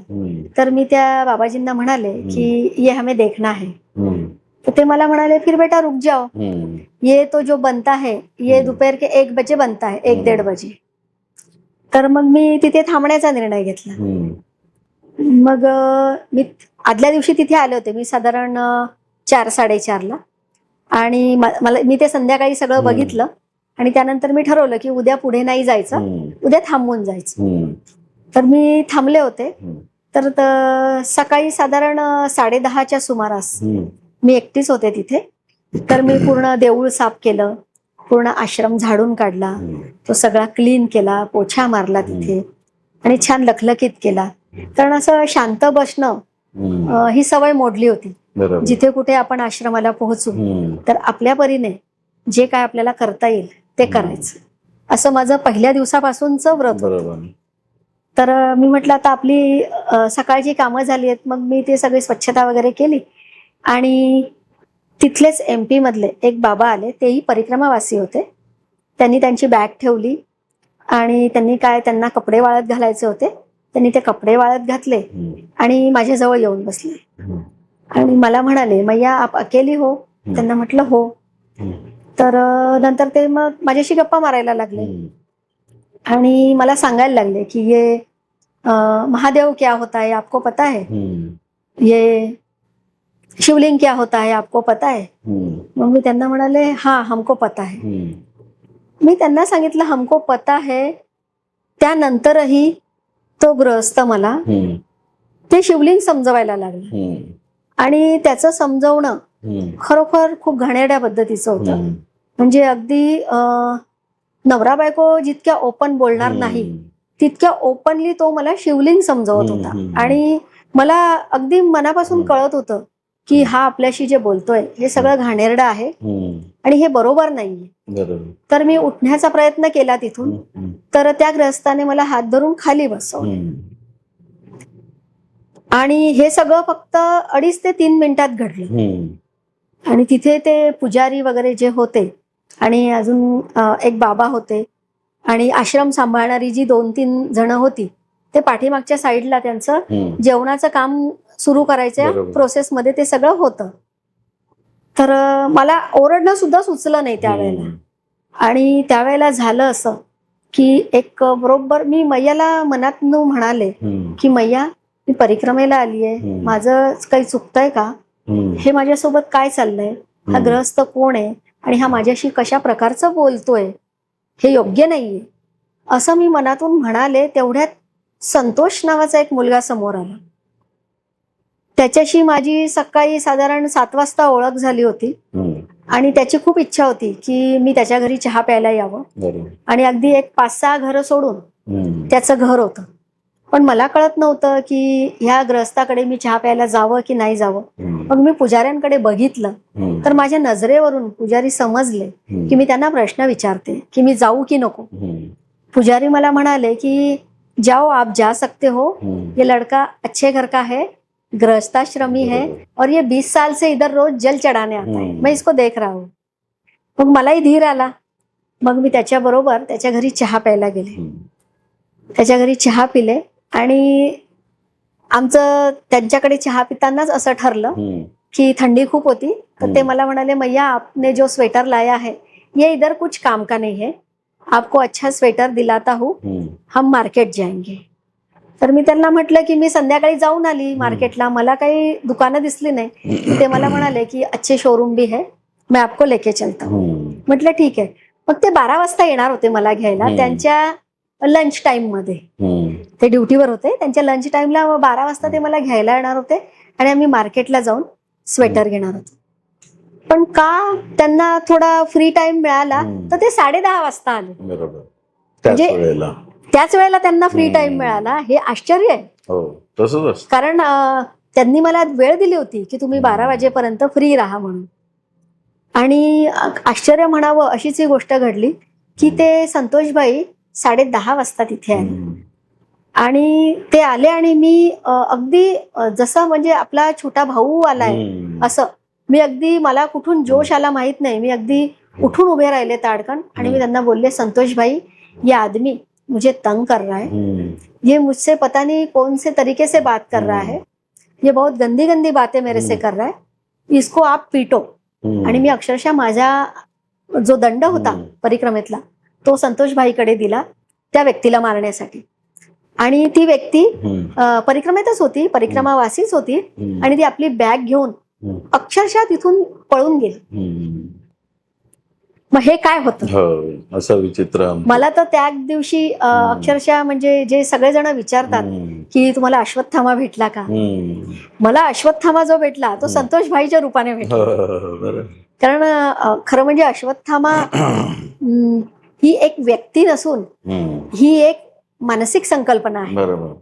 तर मी त्या बाबाजींना म्हणाले की ये हमें देखना है. तर ते मला म्हणाले फिर बेटा रुक जाओ, ये तो जो बनता है ये दोपहर के 1 बजे बनता है, 1-1:30 बजे. तर मग मी तिथे थांबण्याचा निर्णय घेतला मग मी आदल्या दिवशी तिथे आले होते, मी साधारण 4-4:30ला. आणि मला मी ते संध्याकाळी सगळं बघितलं आणि त्यानंतर मी ठरवलं की उद्या पुढे नाही जायचं, उद्या थांबून जायचं. तर मी थांबले होते. तर सकाळी साधारण 10:30च्या सुमारास मी एकटीच होते तिथे. तर मी पूर्ण देऊळ साफ केलं, पूर्ण आश्रम झाडून काढला, तो सगळा क्लीन केला, पोछा मारला तिथे आणि छान लखलखीत केला. कारण असं शांत बसणं ही सवय मोडली होती. जिथे कुठे आपण आश्रमाला पोहोचू तर आपल्या परीने जे काय आपल्याला करता येईल ते करायचं, असं माझं पहिल्या दिवसापासूनचं व्रत होतं. तर मी म्हटलं आता आपली सकाळची कामं झाली आहेत, मग मी ते सगळी स्वच्छता वगैरे केली. आणि तिथलेच MP मधले एक बाबा आले, तेही परिक्रमावासी होते. त्यांनी त्यांची बॅग ठेवली आणि त्यांना कपडे वाळत घालायचे होते. त्यांनी ते कपडे वाळत घातले आणि माझ्याजवळ येऊन बसले आणि मला म्हणाले, मैया आप अकेली हो? त्यांना म्हटलं हो. तर नंतर ते मग माझ्याशी गप्पा मारायला लागले आणि मला सांगायला लागले की ये महादेव क्या होता है आपको पता है, ये शिवलिंग क्या होता है आपको पता है. मग मी त्यांना म्हणाले हाँ हमको पता है. मी त्यांना सांगितलं हमको पता है. त्यानंतरही तो गृहस्थ मला ते शिवलिंग समजवायला लागला आणि त्याचं समजवणं खरोखर खूप घाणेरड्या पद्धतीचं होतं. म्हणजे अगदी नवरा बायको जितक्या ओपन बोलणार नाही तितक्या ओपनली तो मला शिवलिंग समजवत होता. आणि मला अगदी मनापासून कळत होतं की हा आपल्याशी जे बोलतोय हे सगळं घाणेरडं आहे आणि हे बरोबर नाहीये. तर मी उठण्याचा प्रयत्न केला तिथून. तर त्या ग्रस्ताने मला हात धरून खाली बसवलं आणि हे सगळं फक्त 2.5 ते 3 मिनिटात घडलं. आणि तिथे ते पुजारी वगैरे जे होते आणि अजून एक बाबा होते आणि आश्रम सांभाळणारी जी 2-3 जण होती, ते पाठीमागच्या साईडला त्यांचं जेवणाचं काम सुरू करायच्या प्रोसेसमध्ये ते सगळं होतं. तर मला ओरडणं सुद्धा सुचलं नाही त्यावेळेला. आणि त्यावेळेला झालं असं की एक बरोबर मी मैयाला मनात म्हणाले की मैया मी परिक्रमेला आली आहे, माझं काही चुकतंय का, हे माझ्यासोबत काय चाललंय, हा ग्रहस्थ कोण आहे आणि हा माझ्याशी कशा प्रकारचं बोलतोय, हे योग्य नाहीये, असं मी मनातून म्हणाले. तेवढ्यात संतोष नावाचा एक मुलगा समोर आला. त्याच्याशी माझी सकाळी साधारण 7 वाजता ओळख झाली होती आणि त्याची खूप इच्छा होती की मी त्याच्या घरी चहा प्यायला यावं. आणि अगदी एक 5-6 घरं सोडून त्याचं घर होतं. पण मला कळत नव्हतं की ह्या ग्रहस्थाकडे मी चहा प्यायला जावं की नाही जावं. मग मी पुजाऱ्यांकडे बघितलं तर माझ्या नजरेवरून पुजारी समजले की मी त्यांना प्रश्न विचारते की मी जाऊ की नको. पुजारी मला म्हणाले की जाओ आप जा सकते हो, ये लड़का अच्छे घर का है, गृहस्थाश्रमी है और ये 20 साल से इधर रोज जल चढ़ाने आता है, मैं इसको देख रहा हूँ. मग मलाही धीर आला. मग मी त्याच्याबरोबर त्याच्या घरी चहा प्यायला गेले. त्याच्या घरी चहा पिले आणि आमचं त्यांच्याकडे चहा पितानाच असं ठरलं की थंडी खूप होती. तर ते मला म्हणाले, मैया आपने जो स्वेटर लाया है ये इधर कुछ काम का नहीं है, आपको अच्छा स्वेटर दिलाता हूँ, हम मार्केट जाएंगे. तर मी त्यांना म्हटलं की मी संध्याकाळी जाऊन आली मार्केटला, मला काही दुकानं दिसली नाही. ते मला म्हणाले की अच्छे शोरूम भी है, मैं आपको लेके चलता हूँ. म्हटलं ठीक आहे. मग ते 12 वाजता येणार होते मला घ्यायला. त्यांच्या लंच टाइम मध्ये ते ड्युटीवर होते. त्यांच्या लंच टाइमला 12 वाजता ते मला घ्यायला येणार होते आणि आम्ही मार्केटला जाऊन स्वेटर घेणार होतो. पण का त्यांना थोडा फ्री टाइम मिळाला तर ते 10:30 वाजता आले. म्हणजे त्याच वेळेला त्यांना फ्री टाइम मिळाला, हे आश्चर्य आहे. कारण त्यांनी मला वेळ दिली होती की तुम्ही 12 वाजेपर्यंत फ्री राहा म्हणून. आणि आश्चर्य म्हणावं अशीच ही गोष्ट घडली की ते संतोषबाई 10:30 वाजता तिथे आले. आणि ते आले आणि मी अगदी जसं म्हणजे आपला छोटा भाऊ आलाय असं मी अगदी, मला कुठून जोश आला माहित नाही, मी अगदी उठून उभे राहिले ताडकन आणि मी त्यांना बोलले, संतोष भाई ये आदमी मुझे तंग कर रहा है, ये मुझसे पता नहीं कौन से तरीके से बात कर रहा है, ये बहुत गंदी गंदी बातें मेरे से कर रहा है, इसको आप पीटो. आणि मी अक्षरशः माझा जो दंड होता परिक्रमेतला तो संतोष भाईकडे दिला त्या व्यक्तीला मारण्यासाठी. आणि ती व्यक्ती
हम्म.
परिक्रमेतच होती, परिक्रमावासीच होती,
हम्म.
आणि ती आपली बॅग घेऊन
हम्म.
अक्षरशः तिथून पळून गेली.
हम्म.
मग हे काय होतं?
हो, असं विचित्र अनुभव.
मला तर त्या दिवशी अक्षरशः म्हणजे जे सगळेजण विचारतात
हम्म.
की तुम्हाला अश्वत्थामा भेटला का,
हम्म.
मला अश्वत्थामा जो भेटला तो संतोष भाईच्या रूपाने
हो,
भेटला.
हो, बरोबर.
कारण खरं म्हणजे अश्वत्थामा ही एक व्यक्ती नसून
हम्म.
ही एक मानसिक संकल्पना आहे,
बरोबर.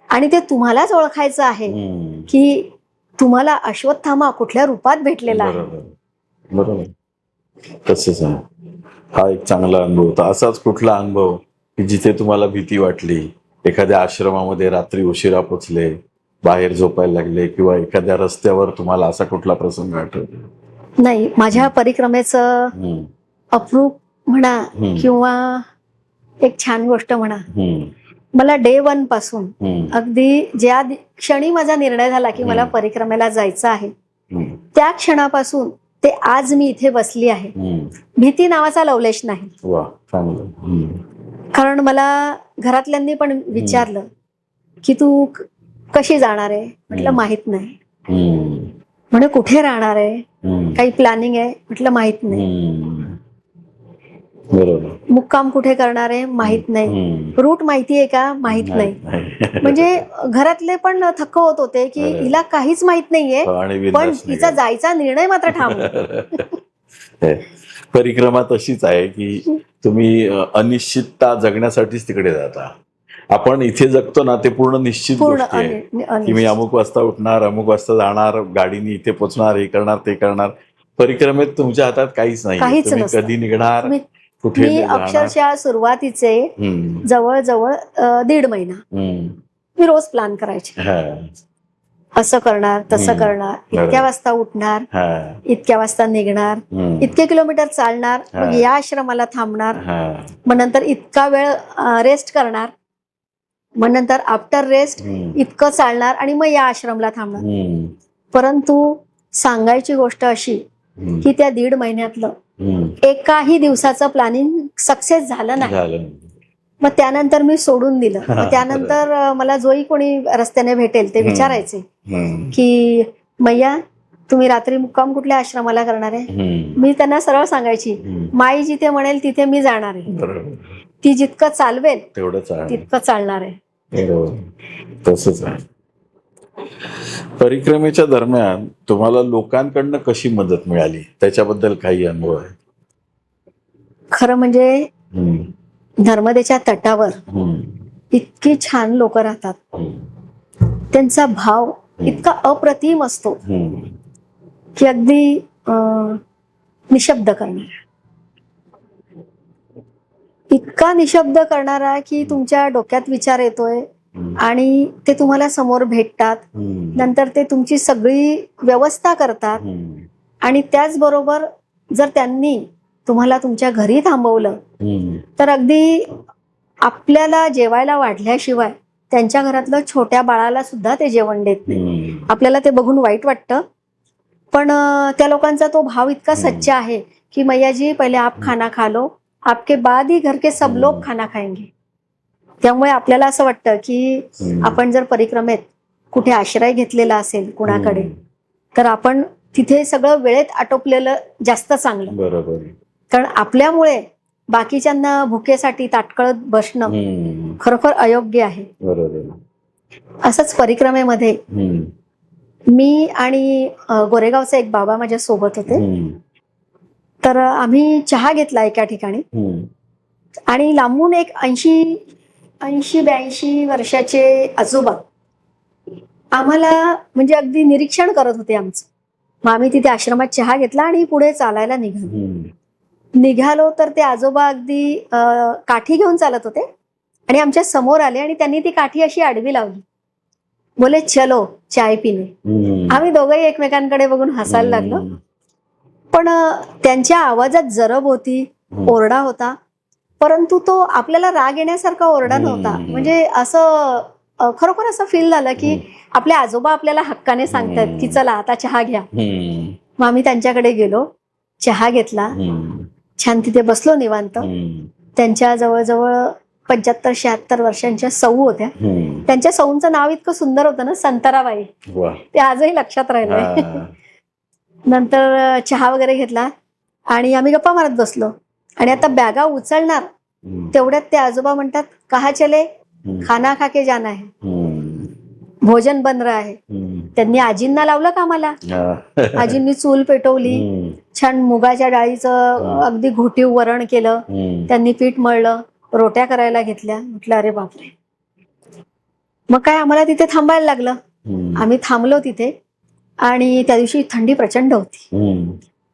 आणि ते तुम्हालाच ओळखायचं आहे
हम्म.
की तुम्हाला अश्वत्थामा कुठल्या रूपात भेटलेला आहे.
बरोबर, बरोबर. तसंच आहे. हा एक चांगला अनुभव होता. असाच कुठला अनुभव की जिथे तुम्हाला भीती वाटली, एखाद्या आश्रमामध्ये रात्री उशिरा पोचले, बाहेर झोपायला लागले, किंवा एखाद्या रस्त्यावर तुम्हाला असा कुठला प्रसंग आठवतो?
नाही, माझ्या परिक्रमेचं
हम्म.
अप्रूप म्हणा
हम्म.
किंवा एक छान गोष्ट म्हणा,
हम्म.
मला डे 1 पासून
हम्म.
अगदी ज्या क्षणी माझा निर्णय झाला की मला
हम्म.
परिक्रमेला जायचं आहे,
हम्म.
त्या क्षणापासून ते आज मी इथे बसली आहे,
हम्म.
भीती नावाचा लवलेश नाही.
वा, चांगलं. हम्म.
कारण मला घरातल्यांनी पण विचारलं की तू कशी जाणार आहे, म्हटलं माहित नाही.
हम्म.
म्हणे कुठे राहणार आहे,
हम्म.
काही प्लॅनिंग आहे, म्हटलं माहित नाही.
हम्म. बरोबर.
मुक्काम कुठे करणार आहे, माहित नाही.
हम्म.
रूट माहिती आहे का, माहित नाही. म्हणजे घरातले पण थक्क होत होते की
बरोबर.
हिला काहीच माहित नाहीये,
आणि
पण
बिनधास्त
हिचा
निघाला.
जायचा निर्णय मात्र ठाम आहे.
परिक्रमा तशीच आहे की तुम्ही अनिश्चितता जगण्यासाठीच तिकडे जाता. आपण इथे जगतो ना, ते पूर्ण निश्चित
पूर्ण
गोष्टी आहे की मी
अनिश्चित.
अमुक वाजता उठणार, अमुक वाजता जाणार, गाडीने इथे पोचणार, हे करणार, ते करणार. परिक्रमेत तुमच्या हातात काहीच नाही.
काहीच
तुम्ही
नसतं.
कधी निघणार,
मी
कुठे जाणार.
अक्षरशः सुरुवातीचे
हम्म.
जवळजवळ 1.5 महिना
हम्म.
मी रोज प्लॅन करायचे,
हा.
असं करणार, तसं
हम्म.
करणार,
बरोबर.
इतक्या वाजता उठणार,
हा.
इतक्या वाजता निघणार,
हम्म.
इतके किलोमीटर चालणार, मग
हा.
या आश्रमाला थांबणार,
हा.
मग नंतर इतका वेळ रेस्ट करणार, मग नंतर आफ्टर रेस्ट
हम्म.
इतकं चालणार, आणि मग या आश्रमला थांबणार.
हम्म.
परंतु सांगायची गोष्ट अशी
हम्म.
की त्या 1.5 महिन्यातलं
हम्म.
एकाही दिवसाचं प्लॅनिंग सक्सेस झालं नाही.
झालं.
मग त्यानंतर मी सोडून दिलं. मग त्यानंतर मला जोही कोणी रस्त्याने भेटेल ते विचारायचे
हम्म.
की मैया तुम्ही रात्री मुक्काम कुठल्या आश्रमाला करणार आहे.
हम्म.
मी त्यांना सरळ सांगायची,
हम्म.
माई जिथे म्हणेल तिथे मी जाणार आहे,
बरोबर.
ती जितकं चालवेल
तेवढं चालेल.
तितकं चालणार आहे.
बरोबर. तसंच आहे. परिक्रमेच्या दरम्यान तुम्हाला लोकांकडनं कशी मदत मिळाली, त्याच्याबद्दल काही अनुभव आहे?
खरं म्हणजे
हम्म.
नर्मदेच्या तटावर
हम्म.
इतकी छान लोक राहतात,
हम्म.
त्यांचा भाव इतका अप्रतिम असतो
हम्म.
की अगदी निशब्द करणारा, इतका निशब्द करणारा की तुमच्या डोक्यात विचार येतोय आणि ते तुम्हाला समोर भेटतात.
हम्म.
नंतर ते तुमची सगळी व्यवस्था करतात,
हम्म.
आणि त्याचबरोबर जर त्यांनी तुम्हाला तुमच्या घरी थांबवलं
हम्म.
तर अगदी आपल्याला जेवायला वाढल्याशिवाय त्यांच्या घरातलं छोट्या बाळाला सुद्धा ते जेवण देत नाही.
हम्म.
आपल्याला ते बघून वाईट वाटतं, पण त्या लोकांचा तो भाव इतका सच्चा आहे की मैया जी पहिले आप खाना खा लो, आपके बाद ही घर के सब लोग खाना खाएंगे. त्यामुळे आपल्याला असं वाटतं की आपण जर परिक्रमेत कुठे आश्रय घेतलेला असेल कुणाकडे, तर आपण तिथे सगळं वेळेत आटोपलेलं जास्त चांगलं.
बरोबर.
कारण आपल्यामुळे बाकीच्यांना भुकेसाठी ताटकळत बसणं
हम्म.
खरोखर अयोग्य आहे.
बरोबर.
असंच परिक्रमेमध्ये
हम्म.
मी आणि गोरेगावचे एक बाबा माझ्या सोबत होते.
हम्म.
तर आम्ही चहा घेतला एका ठिकाणी,
हम्म.
आणि लांबून एक 80-82 वर्षाचे आजोबा आम्हाला म्हणजे अगदी निरीक्षण करत होते आमचं. मग आम्ही तिथे आश्रमात चहा घेतला आणि पुढे चालायला निघालो. तर ते आजोबा अगदी काठी घेऊन चालत होते आणि आमच्या समोर आले आणि त्यांनी ती काठी अशी आडवी लावली. बोले चलो चाय पिणे. आम्ही दोघंही एकमेकांकडे बघून हसायला लागलो. पण त्यांच्या आवाजात जरब होती, ओरडा होता, परंतु तो आपल्याला राग येण्यासारखा ओरडा नव्हता. म्हणजे असं खरोखर असं फील झालं की आपले आजोबा आपल्याला हक्काने सांगतात की चला आता चहा घ्या. मग आम्ही त्यांच्याकडे गेलो, चहा घेतला, छान तिथे बसलो निवांत. त्यांच्या जवळजवळ 75-76 वर्षांच्या सौ होत्या.
हम्म.
त्यांच्या सौंचं नाव इतकं सुंदर होतं ना, संतराबाई.
वा.
ते आजही लक्षात राहिलंय.
हा.
नंतर चहा वगैरे घेतला आणि आम्ही गप्पा मारत बसलो. आणि आता बॅगा उचलणार
हम्म.
तेवढ्यात ते आजोबा म्हणतात, कहा चले,
हम्म.
खाना खा के जाना है,
हम्म.
भोजन बन रहा है.
हम्म.
त्यांनी आजींना लावलं कामाला.
हा.
आजींनी चूल पेटवली,
हम्म.
छान मुगाच्या डाळीचं अगदी घोटीव वरण केलं.
हम्म.
त्यांनी पीठ मळलं, रोट्या करायला घेतल्या. म्हटलं अरे बापरे. मग काय आम्हाला तिथे थांबायला लागलं.
हम्म.
आम्ही थांबलो तिथे आणि त्या दिवशी थंडी प्रचंड होती.
हम्म.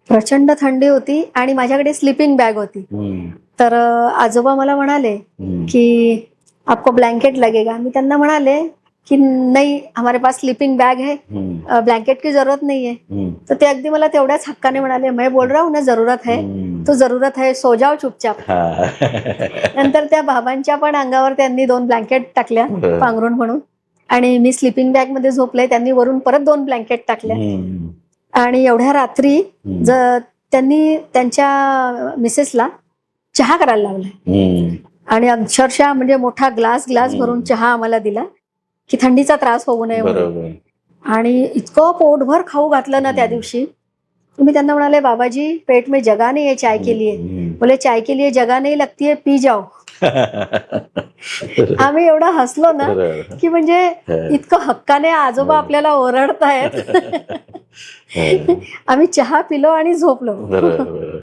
प्रचंड थंडी होती आणि माझ्याकडे स्लिपिंग बॅग होती.
हम्म.
तर आजोबा मला म्हणाले
हम्म.
की आपको ब्लैंकेट लगेगा. मी त्यांना म्हणाले की नहीं, हमारे पास स्लीपिंग बैग है,
हम्म.
ब्लैंकेट की जरूरत नहीं है.
हम्म.
तर ते अगदी मला तेवढ्याच हक्काने म्हणाले, मैं बोल रहा हूँ ना जरूरत है,
हम्म.
तो जरूरत है, सो जाओ चुपचाप.
हा.
नंतर त्या बाबांच्या पण अंगावर त्यांनी 2 ब्लँकेट टाकल्या
बरं.
पांघरून म्हणून. आणि मी स्लीपिंग बॅग मध्ये झोपले. त्यांनी वरून परत 2 ब्लँकेट टाकल्या.
हम्म.
आणि एवढ्या रात्री
हम्म.
त्यांनी त्यांच्या मिसेसला चहा करायला लावला.
हम्म.
आणि अक्षरशः म्हणजे मोठा ग्लास भरून चहा आम्हाला दिला की थंडीचा त्रास होऊ नये म्हणून.
बरोबर.
आणि इतकं पोटभर खाऊ घातलं ना त्या दिवशी. मी त्यांना म्हणाले, बाबाजी पेट में जगह नहीं है चाय के लिए.
हम्म.
बोले चाय के लिए जगह नहीं लगती है, पी जाओ. आम्ही एवढं हसलो ना
बरोबर.
की म्हणजे इतकं हक्काने आजोबा आपल्याला ओरडतायत. आम्ही चहा पिलो आणि झोपलो.
बरोबर.